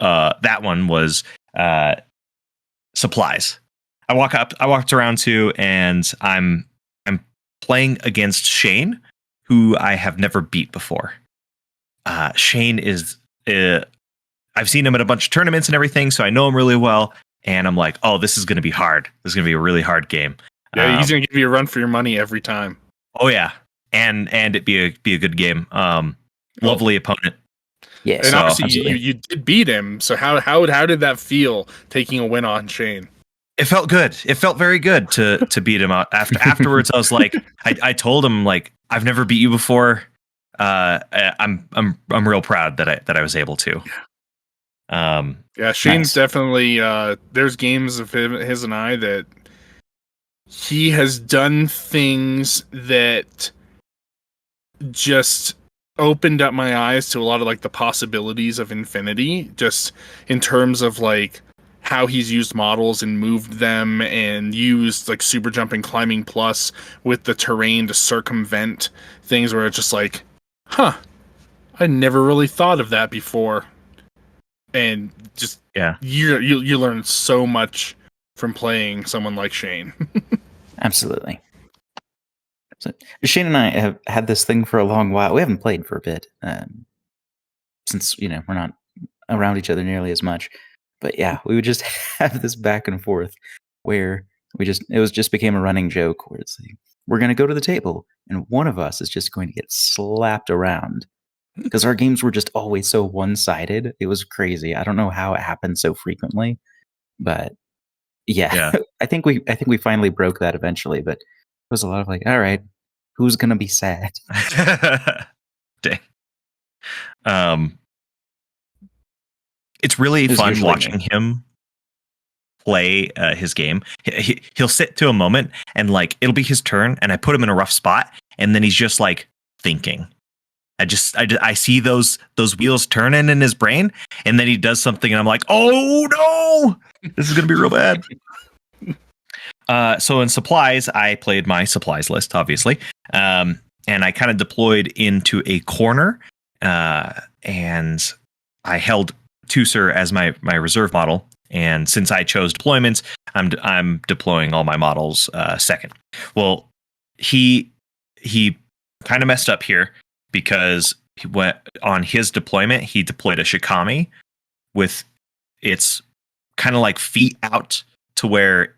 That one was supplies. I walked around 2, and I'm playing against Shane, who I have never beat before. Shane is I've seen him at a bunch of tournaments and everything, so I know him really well, and I'm like, oh, this is going to be hard. This is going to be a really hard game. Yeah, he's going to give you a run for your money every time. Oh yeah, and it be a good game. Lovely opponent. Yeah, and obviously you did beat him. So how did that feel, taking a win on Shane? It felt good. It felt very good to beat him out. Afterwards, I was like, I told him, like, I've never beat you before. I'm real proud that I was able to. Yeah, Shane's definitely. There's games of his and I that he has done things that just opened up my eyes to a lot of like the possibilities of Infinity, just in terms of like how he's used models and moved them, and used like super jumping, climbing plus with the terrain to circumvent things, where it's just like, I never really thought of that before. And just you learn so much from playing someone like Shane. Absolutely. So Shane and I have had this thing for a long while. We haven't played for a bit since we're not around each other nearly as much. But yeah, we would just have this back and forth where it just became a running joke where it's like, we're going to go to the table and one of us is just going to get slapped around because our games were just always so one-sided. It was crazy. I don't know how it happened so frequently, but yeah. I think we finally broke that eventually, but it was a lot of like, all right, who's going to be sad? Dang. It's really fun watching him play his game. He'll sit to a moment and like it'll be his turn, and I put him in a rough spot, and then he's just like thinking. I see those wheels turning in his brain, and then he does something, and I'm like, oh no, this is gonna be real bad. So in supplies, I played my supplies list, obviously, and I kind of deployed into a corner, and I held Tusser as my reserve model, and since I chose deployments, I'm deploying all my models second. Well, he kind of messed up here because he went on his deployment. He deployed a Shikami with its kind of like feet out to where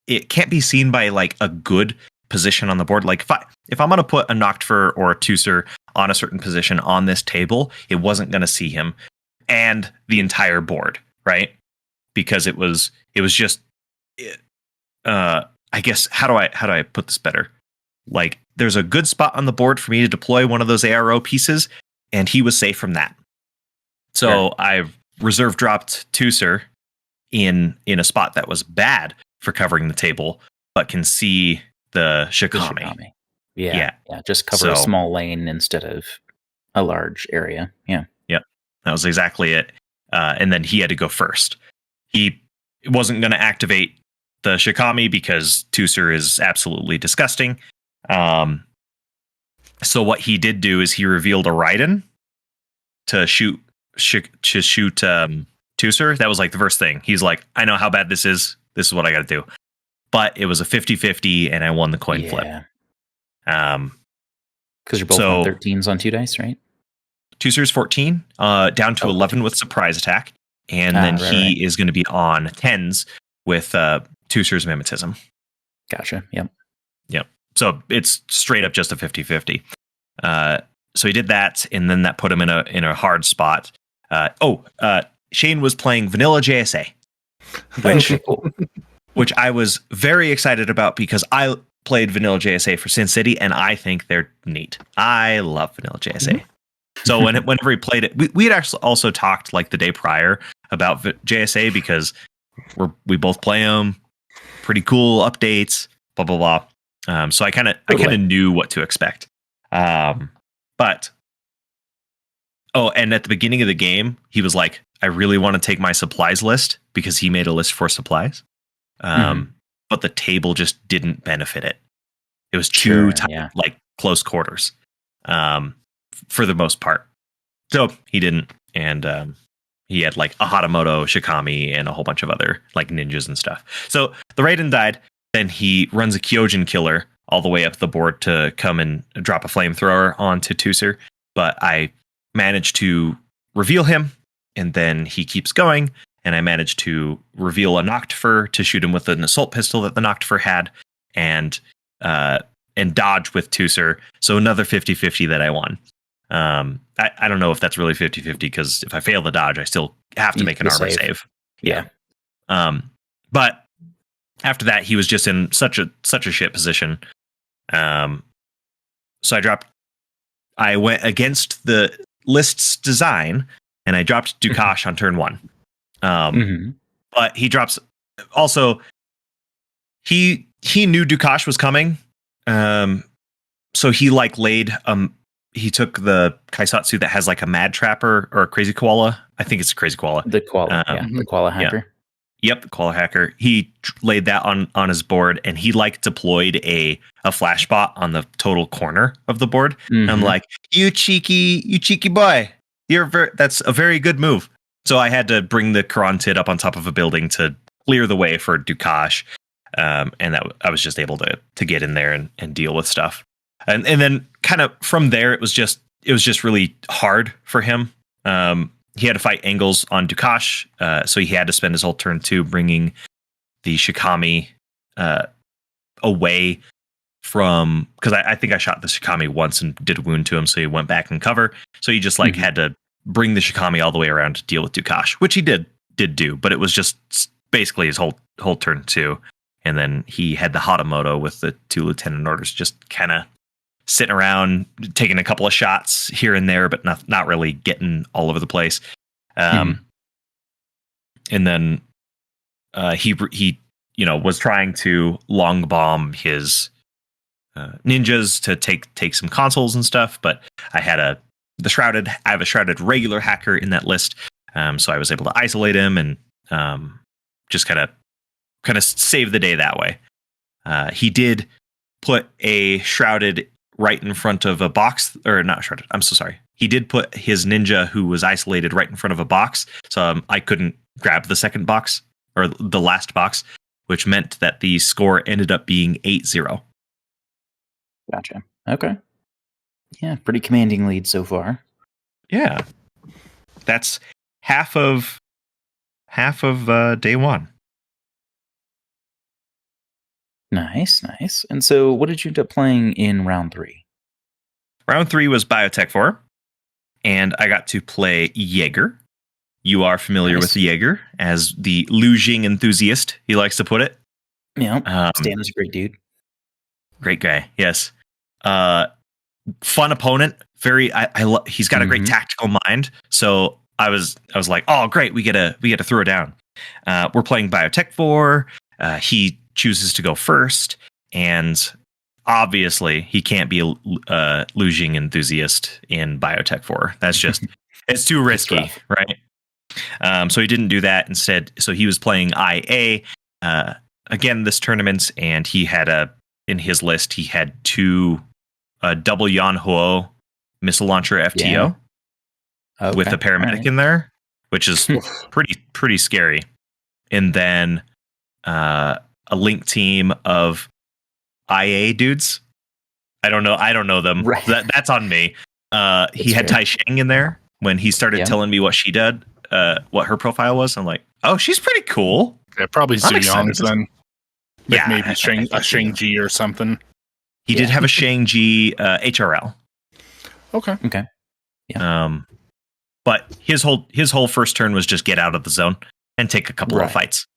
it can't be seen by like a good position on the board. Like if I'm going to put a Noctfer or a Tusser on a certain position on this table, it wasn't going to see him and the entire board, right? Because it was just, I guess, how do I put this better? Like there's a good spot on the board for me to deploy one of those ARO pieces, and he was safe from that. So I've reserve dropped Tusser in a spot that was bad for covering the table, but can see the Shikami. Yeah. Just cover a small lane instead of a large area. Yeah. That was exactly it. And then he had to go first. He wasn't going to activate the Shikami because Tusser is absolutely disgusting. So what he did do is he revealed a Raiden to shoot Tusser. That was like the first thing. He's like, I know how bad this is. This is what I got to do. But it was a 50-50 and I won the coin flip. Because you're both on 13s on 2 dice, right? Tusser's 14, down to 11 with surprise attack. And then he is going to be on 10s with Tusser's mimetism. Gotcha. Yep. So it's straight up just a 50-50. So he did that, and then that put him in a hard spot. Shane was playing vanilla JSA, which I was very excited about because I played vanilla JSA for Sin City, and I think they're neat. I love vanilla JSA. Mm-hmm. So whenever he played it, we had actually also talked like the day prior about JSA because we both play them. Pretty cool updates, blah blah blah. So I kind of knew what to expect. And at the beginning of the game, he was like, "I really want to take my supplies list," because he made a list for supplies. But the table just didn't benefit it. It was too tight, like close quarters. For the most part. So he didn't. And he had like a Hatamoto, Shikami, and a whole bunch of other like ninjas and stuff. So the Raiden died. Then he runs a Kyojin killer all the way up the board to come and drop a flamethrower onto Tusser. But I managed to reveal him, and then he keeps going. And I managed to reveal a Noctfer to shoot him with an assault pistol that the Noctfer had, and dodge with Tusser. So another 50-50 that I won. I don't know if that's really 50-50 because if I fail the dodge, I still have to make an armor save. Yeah. But after that, he was just in such a shit position. So I went against the list's design and I dropped Dukash on turn 1. But he drops also. He knew Dukash was coming. So he like laid he took the Kaisatsu that has like a mad trapper or a crazy koala. I think it's a crazy koala. The koala, the koala hunter. Yep, the Koala hacker. He laid that on his board, and he deployed a flash bot on the total corner of the board. And I'm like, you cheeky boy. That's a very good move. So I had to bring the Karantid up on top of a building to clear the way for Dukash. And that I was just able to get in there and deal with stuff. And then kind of from there, it was just really hard for him. He had to fight angles on Dukash, so he had to spend his whole turn 2 bringing the Shikami away from, because I think I shot the Shikami once and did a wound to him, so he went back in cover. So he just had to bring the Shikami all the way around to deal with Dukash, which he did do, but it was just basically his whole turn 2. And then he had the Hatamoto with the 2 lieutenant orders, just kind of sitting around, taking a couple of shots here and there, but not really getting all over the place. And then he was trying to long bomb his ninjas to take some consoles and stuff, but I have a shrouded regular hacker in that list, so I was able to isolate him and just kind of save the day that way. He did put a shrouded right in front of a box, or not shrouded. I'm so sorry. He did put his ninja who was isolated right in front of a box. So I couldn't grab the second box or the last box, which meant that the score ended up being 8-0. Gotcha. Okay. Yeah. Pretty commanding lead so far. Yeah. That's half of day 1. Nice. And so what did you end up playing in round 3? Round 3 was Biotech 4, and I got to play Jaeger. You are familiar with Jaeger as the Lujing enthusiast, he likes to put it. Yeah, Stan is a great dude. Great guy, yes. Fun opponent. He's got a great tactical mind. So I was like, oh great, we get to throw down. We're playing Biotech 4. He chooses to go first, and obviously he can't be a Lujing enthusiast in Biotech 4. That's just it's too risky, right? So he didn't do that instead. So he was playing IA again this tournament, and he had in his list he had 2 double Yan Huo missile launcher FTO with a paramedic in there, which is pretty scary. And then a link team of IA dudes. I don't know them. Right. That's on me. He had Tai Shang in there when he started telling me what she did, what her profile was. I'm like, oh, she's pretty cool. Yeah, probably Zhu Yong's then. Yeah, maybe Shang-Chi or something. He did have a Shang-Chi HRL. Okay. Yeah. But his whole first turn was just get out of the zone and take a couple of fights.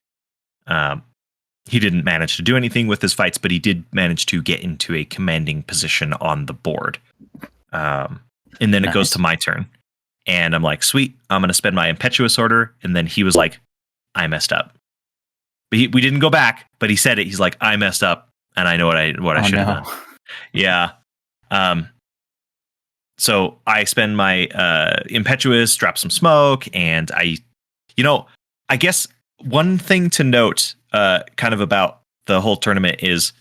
He didn't manage to do anything with his fights, but he did manage to get into a commanding position on the board. And then it goes to my turn. And I'm like, sweet, I'm going to spend my impetuous order. And then he was like, I messed up. But we didn't go back, but he said it. He's like, I messed up. And I know what I should have done. Yeah. So I spend my impetuous, drop some smoke. And I guess one thing to note kind of about the whole tournament is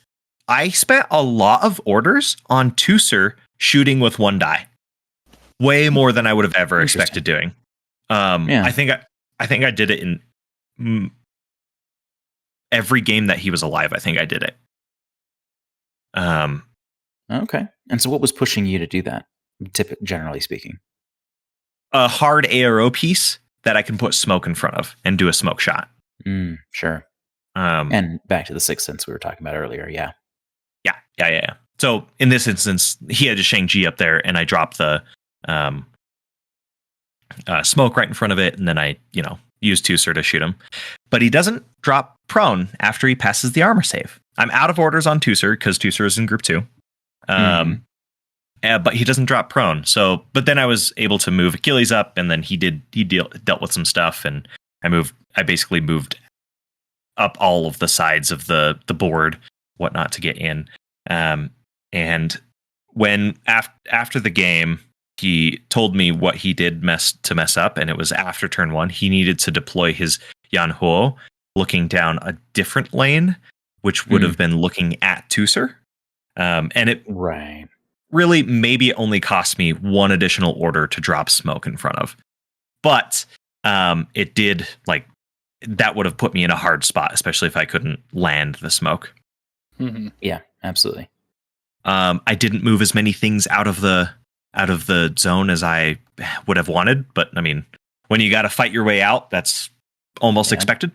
I spent a lot of orders on Tusser shooting with 1 die. Way more than I would have ever expected doing. I think I did it in every game that he was alive. I think I did it. Okay. And so what was pushing you to do that, generally speaking? A hard ARO piece that I can put smoke in front of and do a smoke shot. Sure. And back to the Sixth Sense we were talking about earlier. Yeah. So in this instance, he had a Shang-Chi up there, and I dropped the smoke right in front of it, and then I, used Tusser to shoot him. But he doesn't drop prone after he passes the armor save. I'm out of orders on Tusser because Tusser is in group 2. But he doesn't drop prone. So, but then I was able to move Achilles up, and then he dealt with some stuff, and I basically moved up all of the sides of the board, whatnot, to get in. And when after the game, he told me what he did mess up, and it was after turn 1. He needed to deploy his Yan Huo looking down a different lane, which would have been looking at Tusser. And it Right. really maybe only cost me one additional order to drop smoke in front of. But it did, like, that would have put me in a hard spot, especially if I couldn't land the smoke. Mm-hmm. Yeah, absolutely. I didn't move as many things out of the zone as I would have wanted, but I mean, when you got to fight your way out, that's almost expected.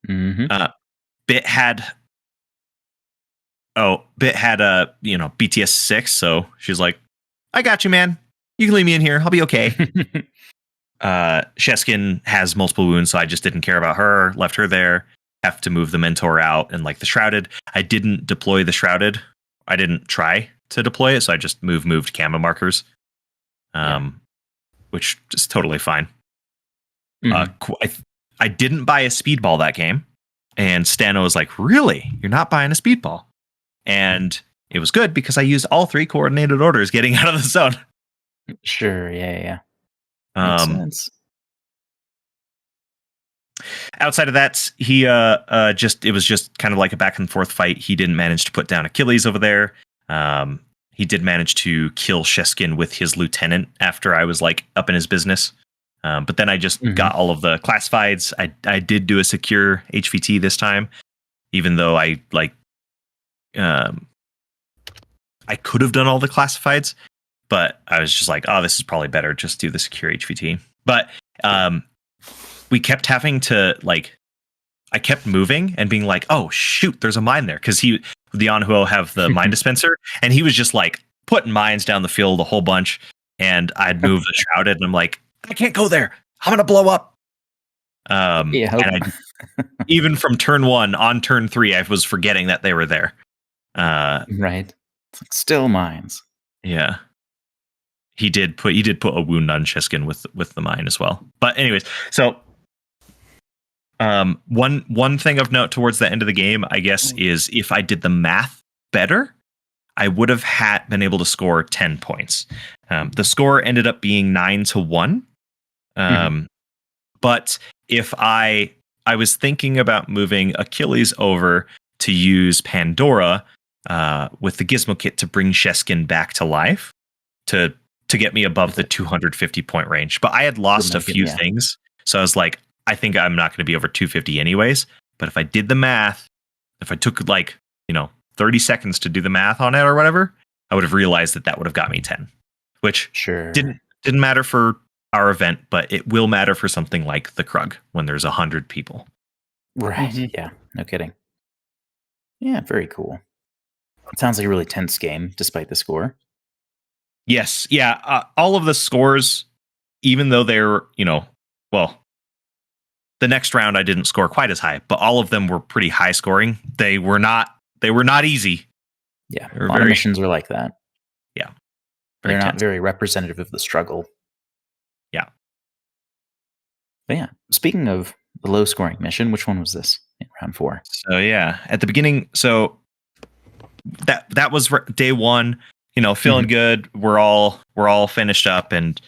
Mm-hmm. Bit had a BTS 6, so she's like, I got you, man. You can leave me in here. I'll be okay. Sheskin has multiple wounds, so I just didn't care about her. Left her there. Have to move the mentor out, and like the shrouded, I didn't deploy the shrouded. I didn't try to deploy it, so I just moved camo markers, which is totally fine. I didn't buy a speedball that game, and Stano was like, "Really? You're not buying a speedball?" And it was good because I used all 3 coordinated orders getting out of the zone. Sure. Yeah. Makes sense. Outside of that, he it was just kind of like a back and forth fight. He didn't manage to put down Achilles over there. He did manage to kill Sheskin with his lieutenant after I was like up in his business. But then I just got all of the classifieds. I did do a secure HVT this time, even though I could have done all the classifieds, but I was just like, oh, this is probably better. Just do the secure HVT. But we kept having to, like, I kept moving and being like, oh, shoot, there's a mine there. Because the Anhuo have the mine dispenser, and he was just like putting mines down the field a whole bunch. And I'd move the shrouded, and I'm like, I can't go there. I'm going to blow up. And even from turn 1 on turn 3, I was forgetting that they were there. Right. It's like still mines. Yeah. He did put a wound on Sheskin with the mine as well. But anyways, so one thing of note towards the end of the game, I guess, is if I did the math better, I would have been able to score 10 points. The score ended up being 9-1. But if I was thinking about moving Achilles over to use Pandora with the Gizmo kit to bring Sheskin back to life to get me above the 250 point range. But I had lost a few things. So I was like, I think I'm not going to be over 250 anyways. But if I did the math, if I took 30 seconds to do the math on it or whatever, I would have realized that would have got me 10, which didn't matter for our event, but it will matter for something like the Krug when there's 100 people. Right. Yeah. No kidding. Yeah. Very cool. It sounds like a really tense game, despite the score. Yes. Yeah. All of the scores, even though they're, the next round I didn't score quite as high, but all of them were pretty high scoring. They were not easy. Yeah. A lot of missions are like that. Yeah. They're not very representative of the struggle. Yeah. But yeah, speaking of the low scoring mission, which one was this in round 4? So yeah, at the beginning, so that was day 1, feeling good. We're all finished up, and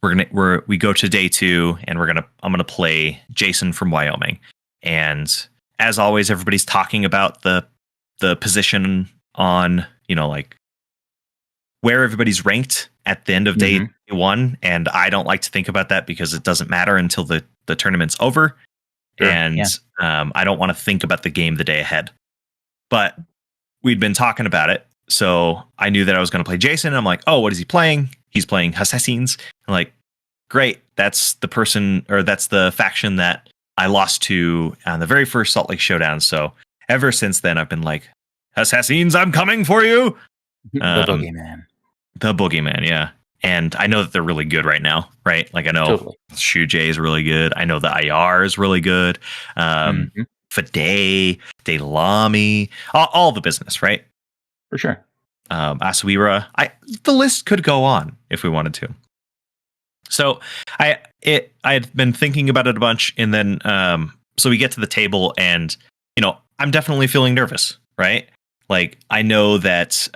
we go to day 2, and I'm gonna play Jason from Wyoming. And as always, everybody's talking about the position on, where everybody's ranked at the end of day 1. And I don't like to think about that because it doesn't matter until the tournament's over. Sure, and I don't want to think about the game the day ahead. But we'd been talking about it. So I knew that I was going to play Jason. And I'm like, oh, what is he playing? He's playing Assassins. I'm like, great. That's the person, or that's the faction that I lost to on the very first Salt Lake Showdown. So ever since then, I've been like, Assassins, I'm coming for you. The Boogeyman. The Boogeyman, yeah. And I know that they're really good right now, right? Like I know Shujay is really good. I know the IR is really good. Fade, Daylami, all the business, right? For sure. Aswira. The list could go on if we wanted to. So I had been thinking about it a bunch, and then so we get to the table, and I'm definitely feeling nervous, right? Like I know that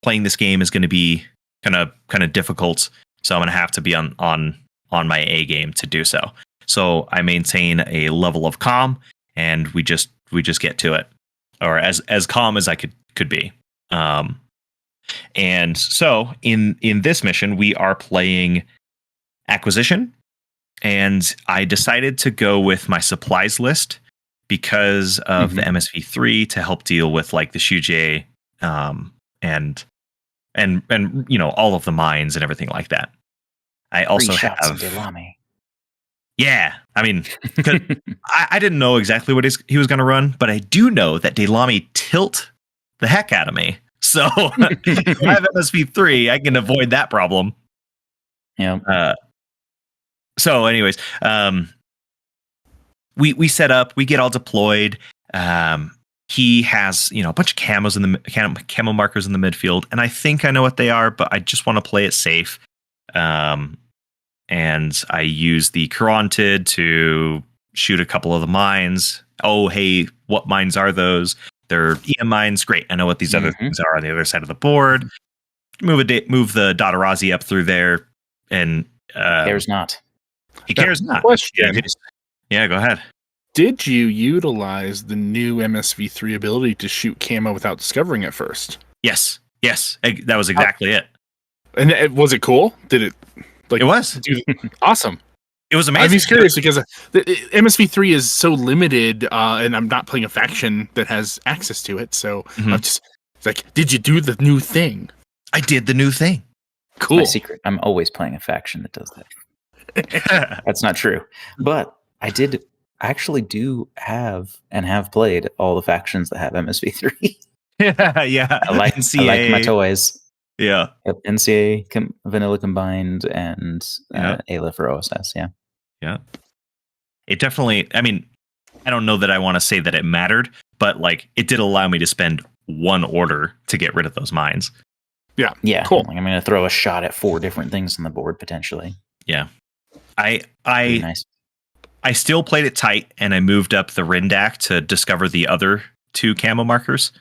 playing this game is going to be kind of difficult, so I'm going to have to be on my A game to do so. So I maintain a level of calm, and we just get to it, or as calm as I could be. And so in this mission, we are playing acquisition, and I decided to go with my supplies list because of the MSV3 to help deal with like the Shujie, and all of the mines and everything like that. I also have Delamy. Yeah, I mean, 'cause I didn't know exactly what he was going to run, but I do know that Delamy tilt the heck out of me. So if I have MSV3, I can avoid that problem. Yeah. So, anyways, we set up, we get all deployed. He has a bunch of camos in the camo markers in the midfield, and I think I know what they are, but I just want to play it safe. And I use the Carontid to shoot a couple of the mines. Oh, hey, what mines are those? They're EM mines. Great. I know what these other things are on the other side of the board. Move the Dotarazi up through there, and cares not. He cares not. Question. Yeah, go ahead. Did you utilize the new MSV3 ability to shoot camo without discovering it first? Yes. That was exactly it. And was it cool? Did it? It was awesome. It was amazing. I'm just curious because the MSV3 is so limited, and I'm not playing a faction that has access to it. So I'm just like, did you do the new thing? I did the new thing. Cool. My secret. I'm always playing a faction that does that. That's not true. But I actually do have played all the factions that have MSV3. Yeah. I like my toys. Yeah. Yep, NCA vanilla combined and Ayla for OSS. Yeah. It definitely. I mean, I don't know that I want to say that it mattered, but like it did allow me to spend one order to get rid of those mines. Yeah. Cool. Like, I'm going to throw a shot at 4 different things on the board potentially. Yeah. Nice. I still played it tight, and I moved up the Rindak to discover the other 2 camo markers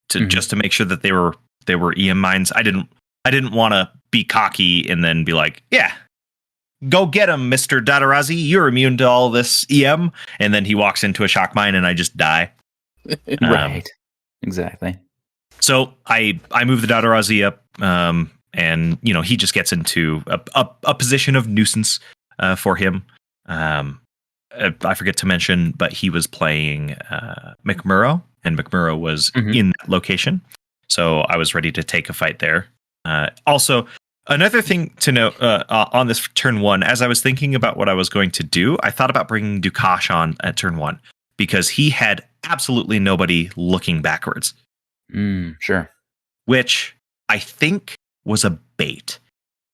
just to make sure that they were EM mines. I didn't want to be cocky and then be like, yeah, go get him, Mr. Dotarazi. You're immune to all this EM. And then he walks into a shock mine and I just die. Right. Exactly. So I move the Dotarazi up, and he just gets into a position of nuisance for him. I forget to mention, but he was playing McMurrow, and McMurrow was in that location. So I was ready to take a fight there. Also, another thing to note on this turn 1, as I was thinking about what I was going to do, I thought about bringing Dukash on at turn 1 because he had absolutely nobody looking backwards. Sure. Which I think was a bait.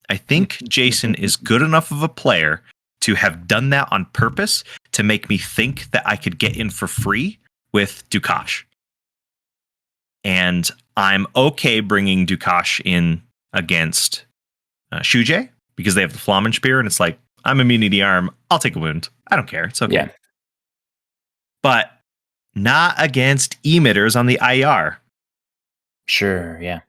I think Jason is good enough of a player to have done that on purpose to make me think that I could get in for free with Dukash. And I'm okay bringing Dukash in against Shujie because they have the Flamen Spear, and it's like, I'm immunity arm. I'll take a wound. I don't care. It's okay. Yeah. But not against emitters on the IR. Sure. Yeah.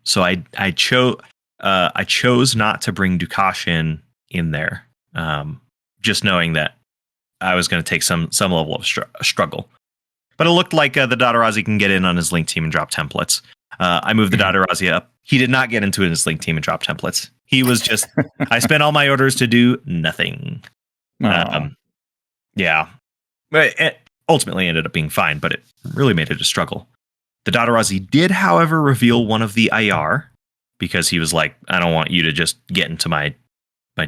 So I chose not to bring Dukash in there, just knowing that I was going to take some level of struggle. But it looked like the Dotarazi can get in on his link team and drop templates. I moved the Dotarazi up. He did not get into his link team and drop templates. He was just, I spent all my orders to do nothing. Yeah. But it ultimately ended up being fine, but it really made it a struggle. The Dotarazi did, however, reveal one of the IR because he was like, I don't want you to just get into my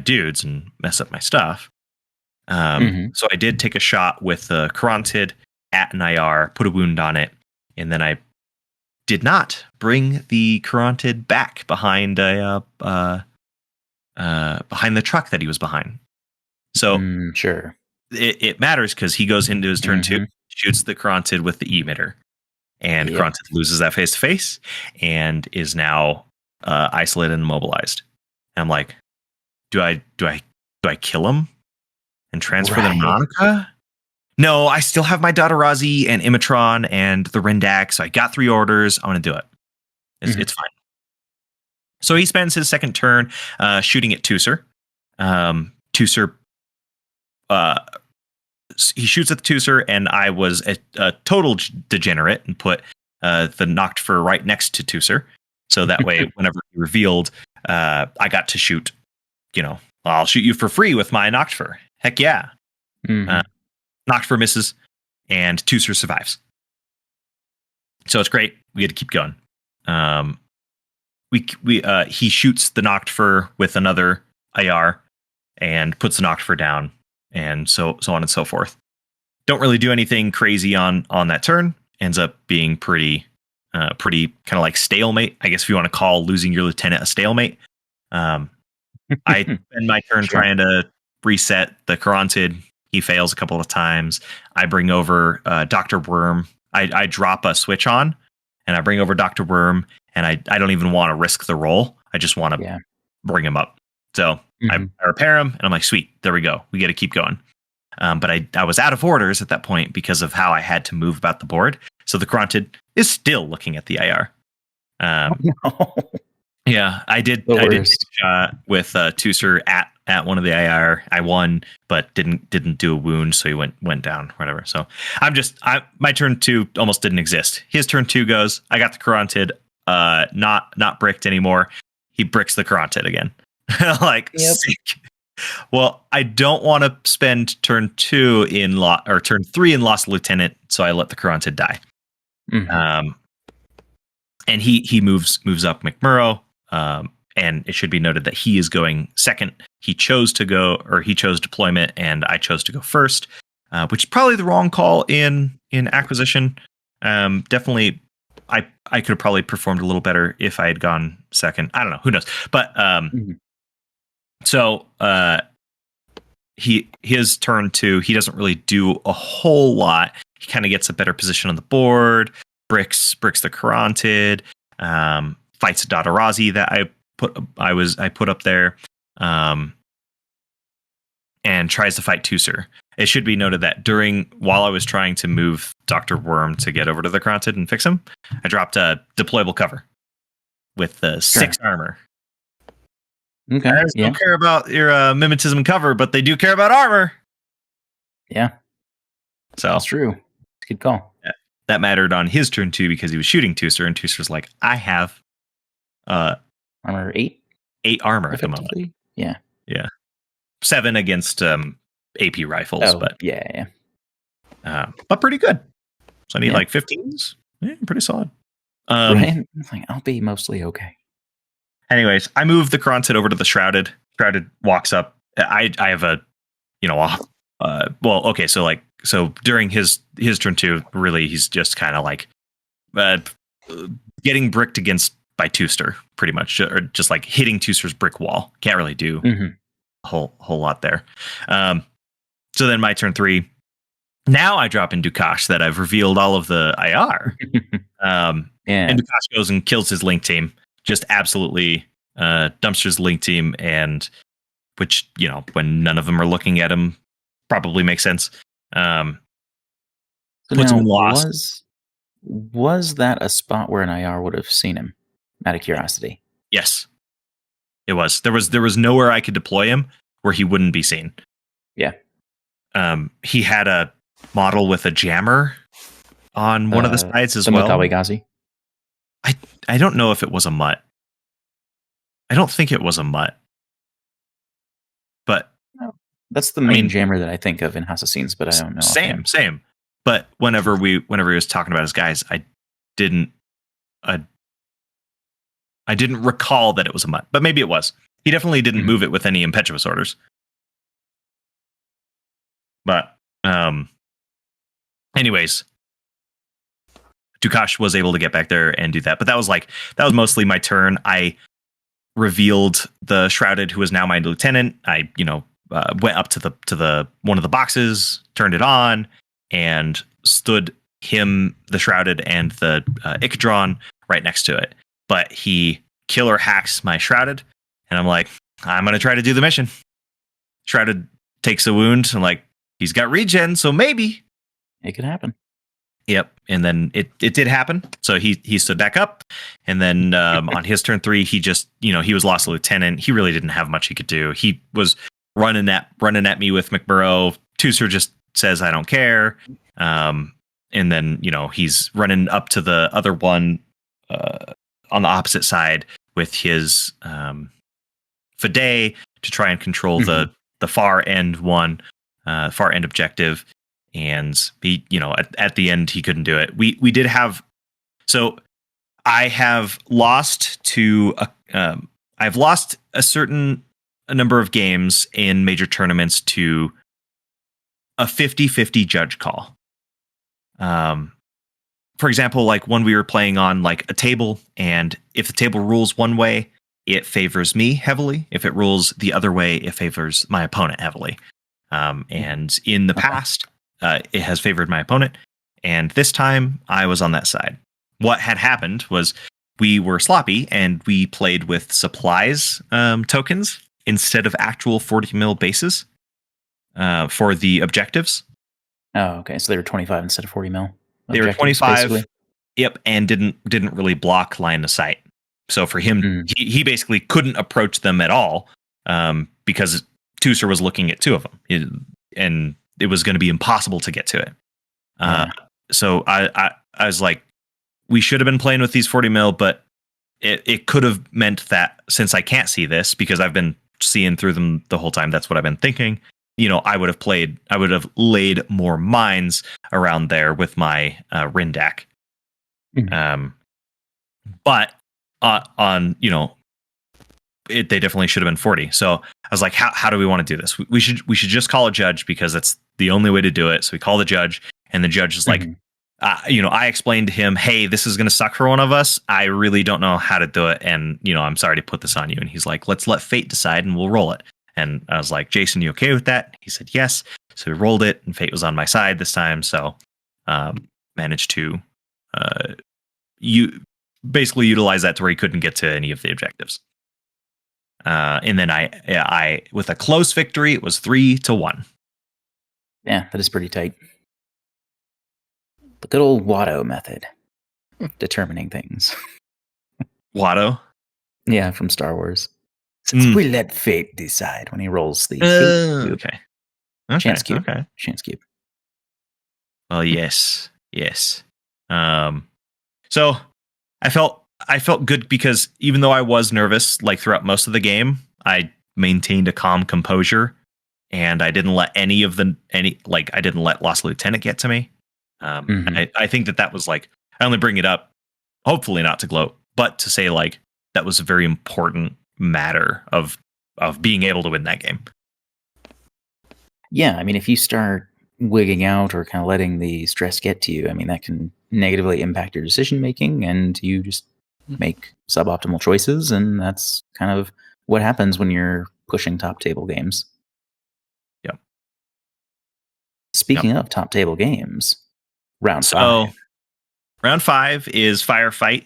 dudes and mess up my stuff. So I did take a shot with the Carontid at an IR, put a wound on it, and then I did not bring the Carontid back behind behind the truck that he was behind. So sure, it matters because he goes into his turn 2, shoots the Carontid with the emitter, and Carontid loses that face to face and is now isolated and immobilized. And I'm like, do I kill him and transfer the Monica? No, I still have my Dotarazi and Imatron and the Rendak, so I got 3 orders. I'm going to do it. It's fine. So he spends his second turn shooting at Tusser. Tusser he shoots at the Teucer, and I was a total degenerate and put the Noctifer right next to Teucer. So that way, whenever he revealed, I got to shoot, I'll shoot you for free with my Noctifer. Heck yeah. Noctifer misses, and Teucer survives. So it's great. We had to keep going. He shoots the Noctifer with another IR and puts the Noctifer down, and so on and so forth. Don't really do anything crazy on that turn. Ends up being pretty kind of like stalemate. I guess if you want to call losing your lieutenant a stalemate. I spend my turn trying to reset the Carontid. He fails a couple of times. I bring over Dr. Worm. I drop a switch on, and I bring over Dr. Worm, and I don't even want to risk the roll. I just want to bring him up. So I repair him, and I'm like, sweet, there we go. We got to keep going. But I was out of orders at that point because of how I had to move about the board. So the Carontid is still looking at the IR. No. Yeah, I did take a shot with Teucer at one of the IR. I won, but didn't do a wound, so he went down, whatever. So my turn 2 almost didn't exist. His turn 2 goes, I got the Carontid, not bricked anymore. He bricks the Carontid again. Sick. Well, I don't want to spend turn 2 or turn 3 in Lost Lieutenant, so I let the Carontid die. And he moves up McMurrow. And it should be noted that he is going second. He chose deployment, and I chose to go first, which is probably the wrong call in acquisition. Definitely, I could have probably performed a little better if I had gone second. I don't know. Who knows? But so his turn 2, he doesn't really do a whole lot. He kind of gets a better position on the board, bricks the Carontid, fights a Dotarazi that I put up there, and tries to fight Teucer. It should be noted that while I was trying to move Dr. Worm to get over to the Carontid and fix him, I dropped a deployable cover with 6 armor. Okay. I don't care about your mimetism and cover, but they do care about armor. Yeah. So that's true. It's a good call. Yeah. That mattered on his turn 2 because he was shooting Teucer, and Teucer's like, I have armor 8? 8 armor at the moment. Yeah. 7 against AP rifles, but but pretty good. So I need like 15s. Yeah, pretty solid. Right? I'll be mostly okay. Anyways, I move the Carontid over to the Shrouded. Shrouded walks up. I have a, so during his turn 2, really, he's just kind of like getting bricked against by Teucer, pretty much, or just like hitting Teucer's brick wall. Can't really do a whole lot there. So then my turn 3. Now I drop in Dukash that I've revealed all of the IR. And Dukash goes and kills his Link team. Just absolutely dumpsters Link team, and which, when none of them are looking at him, probably makes sense. Puts him in loss. Was that a spot where an IR would have seen him? Out of curiosity. Yes, it was. There was nowhere I could deploy him where he wouldn't be seen. Yeah. He had a model with a jammer on one of the sides as well. Mutawigazi? I don't know if it was a mutt. I don't think it was a mutt. But that's the main jammer that I think of in Assassins, but I don't know. Same. But whenever he was talking about his guys, I didn't recall that it was a mutt, but maybe it was. He definitely didn't move it with any impetuous orders. But anyways, Dukash was able to get back there and do that. But that was mostly my turn. I revealed the Shrouded, who is now my lieutenant. I went up to the one of the boxes, turned it on, and stood him, the Shrouded, and the Icadron right next to it. But he killer hacks my Shrouded, and I'm like, I'm gonna try to do the mission. Shrouded takes a wound. I'm like, he's got regen, so maybe it could happen. Yep, and then it did happen. So he stood back up, and then on his turn 3, he just he was lost a lieutenant. He really didn't have much he could do. He was running at me with McMurrow, Tusser just says, I don't care. And then, he's running up to the other one on the opposite side with his Fade to try and control the far end one, far end objective. And he, at the end, he couldn't do it. We did have, so I have lost to, I've lost a number of games in major tournaments to a 50-50 judge call. For example, like when we were playing on like a table, and if the table rules one way, it favors me heavily. If it rules the other way, it favors my opponent heavily. And in the past, it has favored my opponent. And this time I was on that side. What had happened was we were sloppy and we played with supplies tokens instead of actual 40 mil bases for the objectives. Oh, okay. So they were 25 instead of 40 mil. They were 25. Basically. Yep, and didn't really block line of sight. So for him, he basically couldn't approach them at all because Tusser was looking at two of them, and it was going to be impossible to get to it. So I was like, we should have been playing with these 40 mil, but it could have meant that since I can't see this because I've been seeing through them the whole time, that's what I've been thinking. I would have laid more mines around there with my Rindak. But on they definitely should have been 40. So I was like, how do we want to do this? We should just call a judge because that's the only way to do it. So we call the judge, and the judge is like, I explained to him, hey, this is going to suck for one of us. I really don't know how to do it, and I'm sorry to put this on you. And he's like, let's let fate decide, and we'll roll it. And I was like, Jason, you okay with that? He said yes. So we rolled it, and fate was on my side this time. So managed to basically utilize that to where he couldn't get to any of the objectives. And then I with a close victory, it was 3-1. Yeah, that is pretty tight. The good old Watto method, determining things. Watto? Yeah, from Star Wars. Since we let fate decide when he rolls the fate cube. Okay. Chance cube. Okay. Chance cube. Well, yes. So I felt good because even though I was nervous, like throughout most of the game, I maintained a calm composure, and I didn't let I didn't let Lost Lieutenant get to me. I think that was like, I only bring it up, hopefully not to gloat, but to say like that was a very important matter of being able to win that game. Yeah, I mean, if you start wigging out or kind of letting the stress get to you, I mean, that can negatively impact your decision making, and you just make suboptimal choices, and that's kind of what happens when you're pushing top table games. Yep. Speaking of top table games, round 5. So round 5 is Firefight.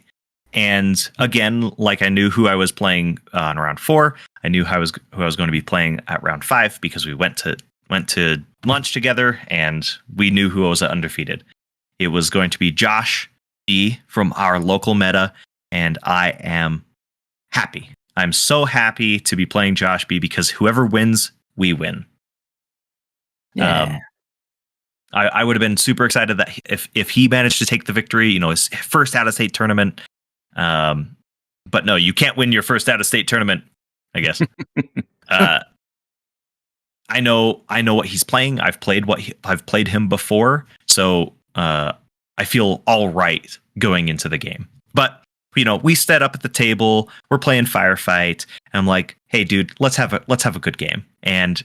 And again, like I knew who I was playing on round 4, I knew who I was going to be playing at round 5 because we went to lunch together, and we knew who was undefeated. It was going to be Josh B from our local meta, and I am happy. I'm so happy to be playing Josh B because whoever wins, we win. Yeah. I would have been super excited that if he managed to take the victory, his first out-of-state tournament. But no, you can't win your first out-of-state tournament, I guess. I know what he's playing. I've played him before, so I feel all right going into the game. But we set up at the table. We're playing Firefight, and I'm like, "Hey, dude, let's have a good game." And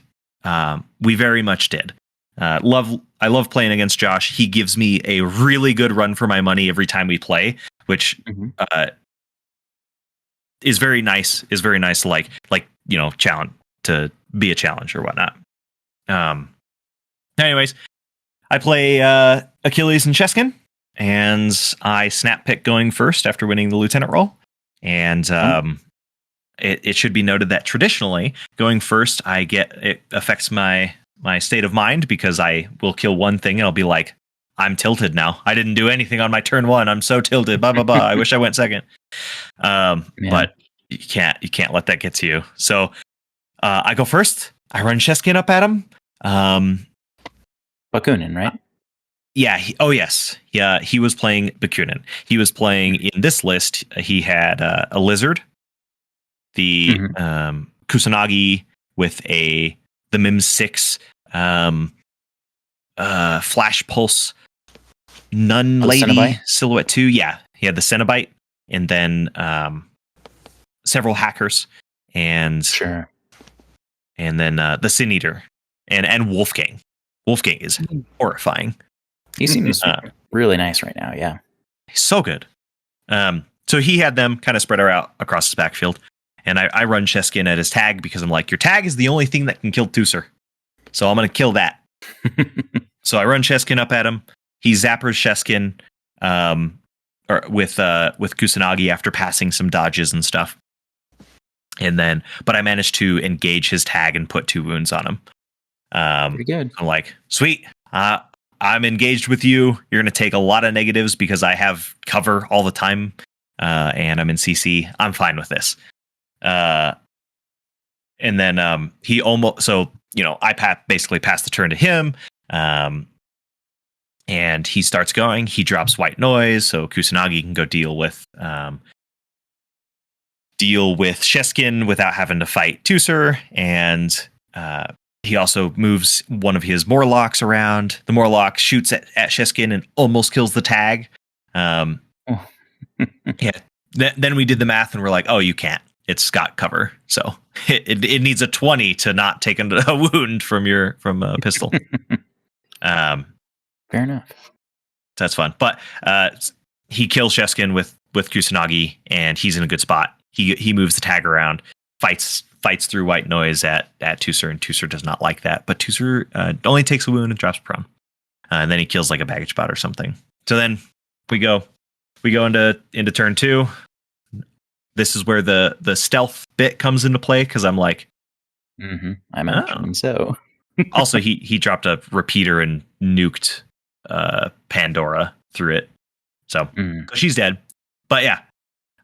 we very much did. I love playing against Josh. He gives me a really good run for my money every time we play, which is very nice. Is very nice. Like challenge to be a challenge or whatnot. Anyways, I play Achilles and Cheskin, and I snap pick going first after winning the lieutenant role. And it should be noted that traditionally going first, it affects my state of mind because I will kill one thing and I'll be like, I'm tilted now. I didn't do anything on my turn 1. I'm so tilted. Blah blah blah. I wish I went second. But you can't let that get to you. So I go first. I run Cheskin up at him. Bakunin, right? Yeah. Yes. Yeah. He was playing Bakunin. He was playing in this list. He had a lizard, the Kusanagi with the MIM 6 flash pulse nun lady Cenobite? silhouette 2. Yeah. He had the Cenobite, and then several hackers, and Sure. and then the Sin Eater and Wolfgang. Wolfgang is horrifying. He seems really nice right now. Yeah. He's so good. So he had them kind of spread out across his backfield, and I run Sheskin at his tag because I'm like, your tag is the only thing that can kill Tusser, so I'm going to kill that. So I run Sheskin up at him. He zappers Sheskin with Kusanagi after passing some dodges and stuff. And then, but I managed to engage his tag and put 2 wounds on him. Pretty good. I'm like, sweet. I'm engaged with you. You're going to take a lot of negatives because I have cover all the time, and I'm in CC. I'm fine with this. And then he almost, so, I basically passed the turn to him. And he starts going. He drops white noise, so Kusanagi can go deal with Sheskin without having to fight Tusser. And he also moves one of his Morlocks around. The Morlock shoots at Sheskin and almost kills the tag. Yeah. Then we did the math and we're like, oh, you can't. It's got cover, so it needs a 20 to not take a wound from a pistol. Fair enough. That's fun. But he kills Sheskin with Kusanagi, and he's in a good spot. He moves the tag around, fights through white noise at Tusser, and Tusser does not like that. But Tusser only takes a wound and drops prone. And then he kills like a baggage bot or something. So then we go into turn 2. This is where the stealth bit comes into play because I'm like, I imagine so. Also, he dropped a repeater and nuked Pandora through it, so she's dead. But yeah,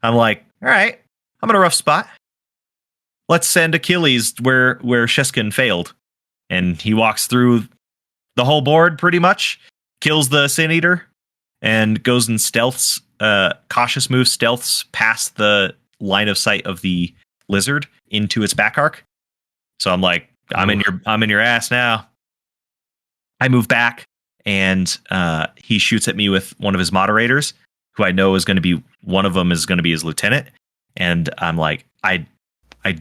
I'm like, all right, I'm in a rough spot. Let's send Achilles where Sheskin failed, and he walks through the whole board pretty much, kills the Sin Eater, and goes in stealths, cautious move stealths past the line of sight of the lizard into its back arc. So I'm like, I'm in your ass now. I move back, and he shoots at me with one of his moderators, who I know is going to be one of them is going to be his lieutenant. And I'm like, I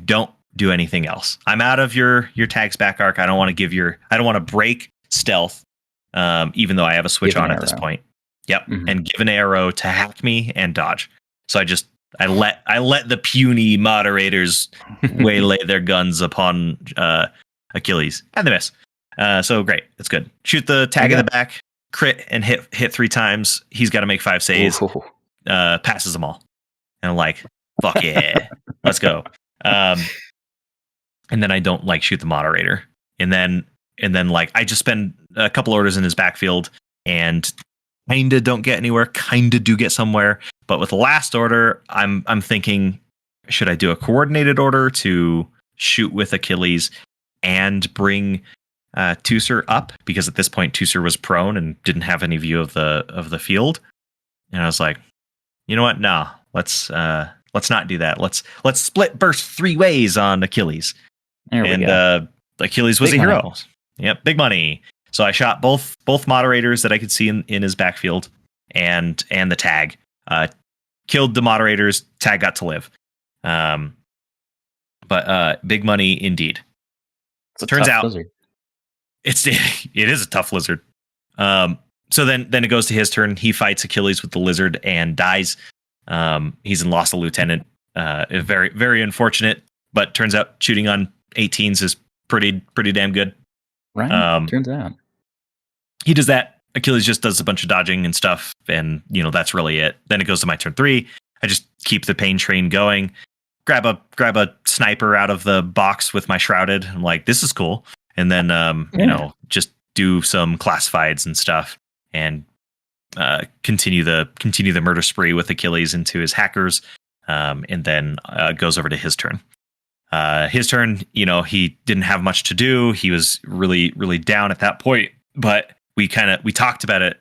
don't do anything else. I'm out of your tag's back arc. I don't want to break stealth, even though I have a switch on at this point. Yep, and give an arrow to hack me and dodge. So I let the puny moderators waylay their guns upon Achilles, and they miss. So great, it's good. Shoot the tag in the back, crit, and hit 3 times. He's got to make 5 saves. Passes them all, and I'm like, fuck yeah, let's go. And then I don't shoot the moderator, and then I just spend a couple orders in his backfield and kinda don't get anywhere, kinda do get somewhere. But with the last order, I'm thinking, should I do a coordinated order to shoot with Achilles and bring Tusser up? Because at this point, Tusser was prone and didn't have any view of the field. And I was like, you know what? No, let's not do that. Let's split burst 3 ways on Achilles. There we go. Achilles was Big a hero. money. Yep, big money. So I shot both moderators that I could see in his backfield, and the tag. Killed the moderators. Tag got to live. But big money indeed. Turns out lizard. it is a tough lizard. So then it goes to his turn. He fights Achilles with the lizard and dies. He's lost a lieutenant. Very, very unfortunate. But turns out shooting on 18s is pretty damn good. Right. Turns out. He does that. Achilles just does a bunch of dodging and stuff, and that's really it. Then it goes to my turn 3. I just keep the pain train going. Grab a sniper out of the box with my shrouded. I'm like, this is cool. And then just do some classifieds and stuff, and continue the murder spree with Achilles into his hackers, and then goes over to his turn. His turn, he didn't have much to do. He was really, really down at that point, but we talked about it.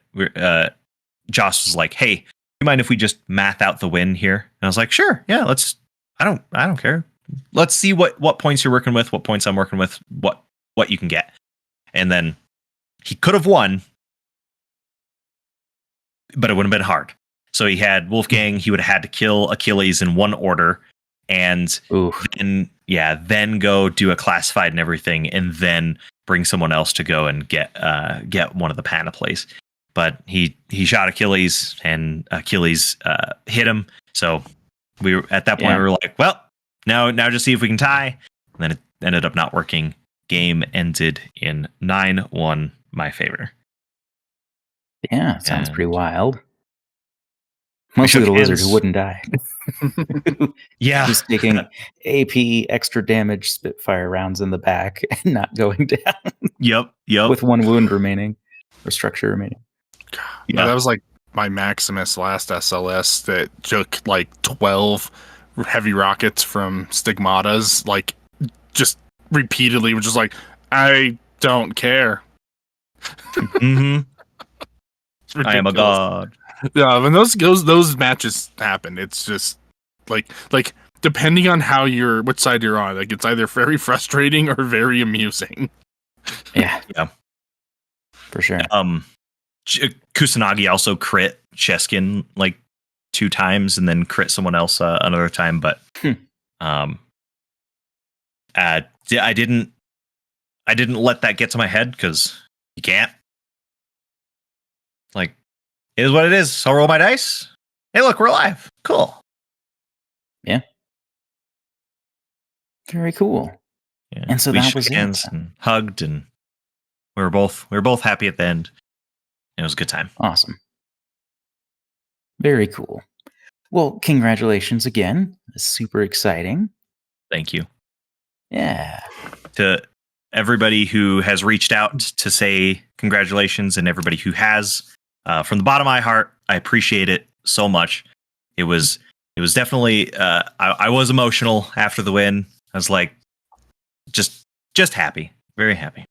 Josh was like, "Hey, you mind if we just math out the win here?" And I was like, "Sure, yeah, let's." I don't care. Let's see what points you're working with, what points I'm working with, what you can get. And then he could have won, but it would have been hard. So he had Wolfgang. He would have had to kill Achilles in one order, and then go do a classified and everything, and then bring someone else to go and get one of the panoplies. But he shot Achilles, and Achilles hit him. So we were at that point. We were like, well, now just see if we can tie. And then it ended up not working. Game ended in 9-1, my favor. Yeah, sounds pretty wild. Mostly the lizard who wouldn't die. Yeah. Just taking AP extra damage Spitfire rounds in the back and not going down. Yep. With one wound remaining, or structure remaining. Yeah, that was like my Maximus last SLS that took like 12 heavy rockets from Stigmatas, like just repeatedly, which is like, I don't care. Mm-hmm. I am a god. Yeah, when those matches happen, it's just like depending on which side you're on, like it's either very frustrating or very amusing. Yeah, for sure. Kusanagi also crit Cheskin like 2 times, and then crit someone else another time. But I didn't let that get to my head, because you can't. Like, it is what it is. So I'll roll my dice. Hey, look, we're alive. Cool. Yeah. Very cool. Yeah. And so we that shook was hands it. and hugged, and we were both happy at the end. It was a good time. Awesome. Very cool. Well, congratulations again. Super exciting. Thank you. Yeah. To everybody who has reached out to say congratulations, and everybody who has, from the bottom of my heart, I appreciate it so much. It was definitely, I was emotional after the win. I was like, just happy, very happy.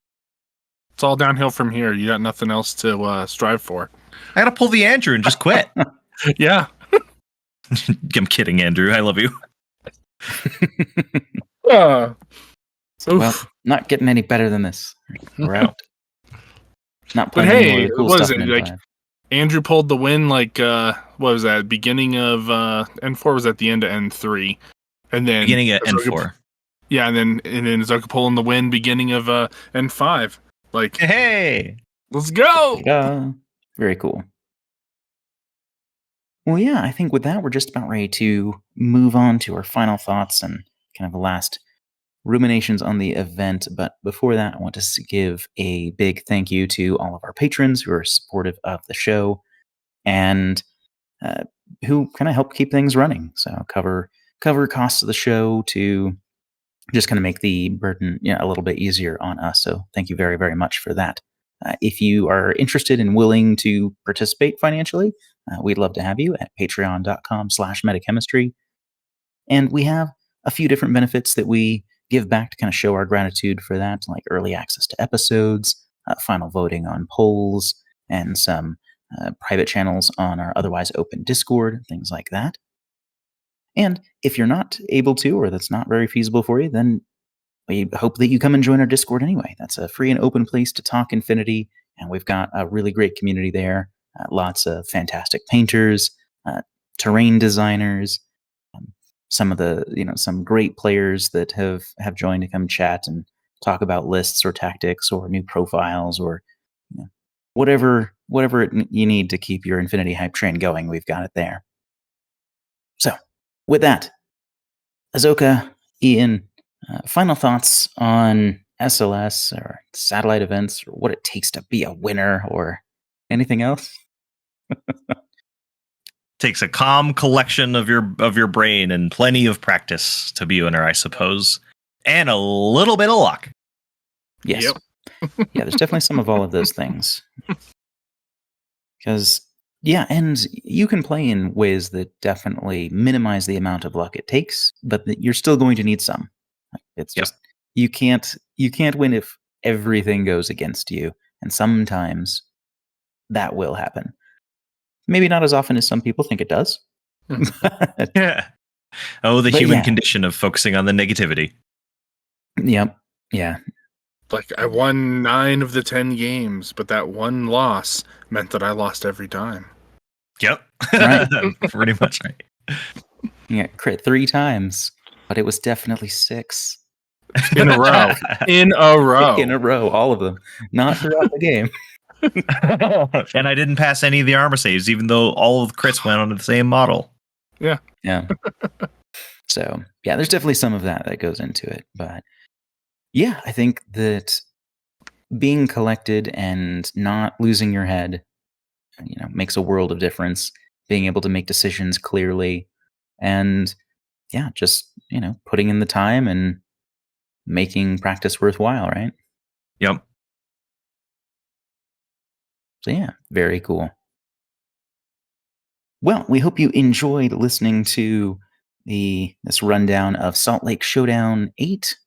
It's all downhill from here. You got nothing else to strive for. I gotta pull the Andrew and just quit. Yeah. I'm kidding, Andrew. I love you. Well, not getting any better than this. We're out. Not playing but any hey, more cool what is stuff it? in Like, N5. Andrew pulled the win, like, what was that? Beginning of N4 was at the end of N3. And then Beginning of N4. Yeah, and then Azoka pulling the win beginning of N5. Like, hey, let's go! Yeah. Very cool. Well, yeah, I think with that, we're just about ready to move on to our final thoughts and kind of the last ruminations on the event. But before that, I want to give a big thank you to all of our patrons who are supportive of the show and who kind of help keep things running. So cover costs of the show to just kind of make the burden a little bit easier on us. So thank you very, very much for that. If you are interested and willing to participate financially, we'd love to have you at patreon.com/metachemistry. And we have a few different benefits that we give back to kind of show our gratitude for that, like early access to episodes, final voting on polls, and some private channels on our otherwise open Discord, things like that. And if you're not able to, or that's not very feasible for you, then we hope that you come and join our Discord anyway. That's a free and open place to talk Infinity, and we've got a really great community there. Lots of fantastic painters, terrain designers, some of the some great players that have joined to come chat and talk about lists or tactics or new profiles or whatever you need to keep your Infinity hype train going. We've got it there. So, with that, Azoka, Ian, final thoughts on SLS or satellite events or what it takes to be a winner or anything else? Takes a calm collection of your brain and plenty of practice to be a winner, I suppose, and a little bit of luck. Yes. Yep. Yeah, there's definitely some of all of those things. Because, and you can play in ways that definitely minimize the amount of luck it takes, but you're still going to need some. It's just you can't win if everything goes against you, and sometimes that will happen. Maybe not as often as some people think it does. Yeah. Oh, the But human yeah. condition of focusing on the negativity. Yep. Yeah. Like, I won 9 of the 10 games, but that one loss meant that I lost every time. Yep. Right. Pretty much right. Yeah. Crit 3 times, but it was definitely 6 In a row. In a row. in a row. All of them. Not throughout the game. And I didn't pass any of the armor saves, even though all of the crits went onto the same model. Yeah. So, yeah, there's definitely some of that goes into it. But yeah, I think that being collected and not losing your head, makes a world of difference. Being able to make decisions clearly and, yeah, just, putting in the time and making practice worthwhile, right? Yep. So, yeah, very cool. Well, we hope you enjoyed listening to this rundown of Salt Lake Showdown 8.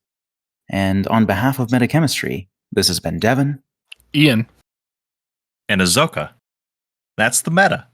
And on behalf of Metachemistry, this has been Devin. Ian. And Azoka. That's the meta.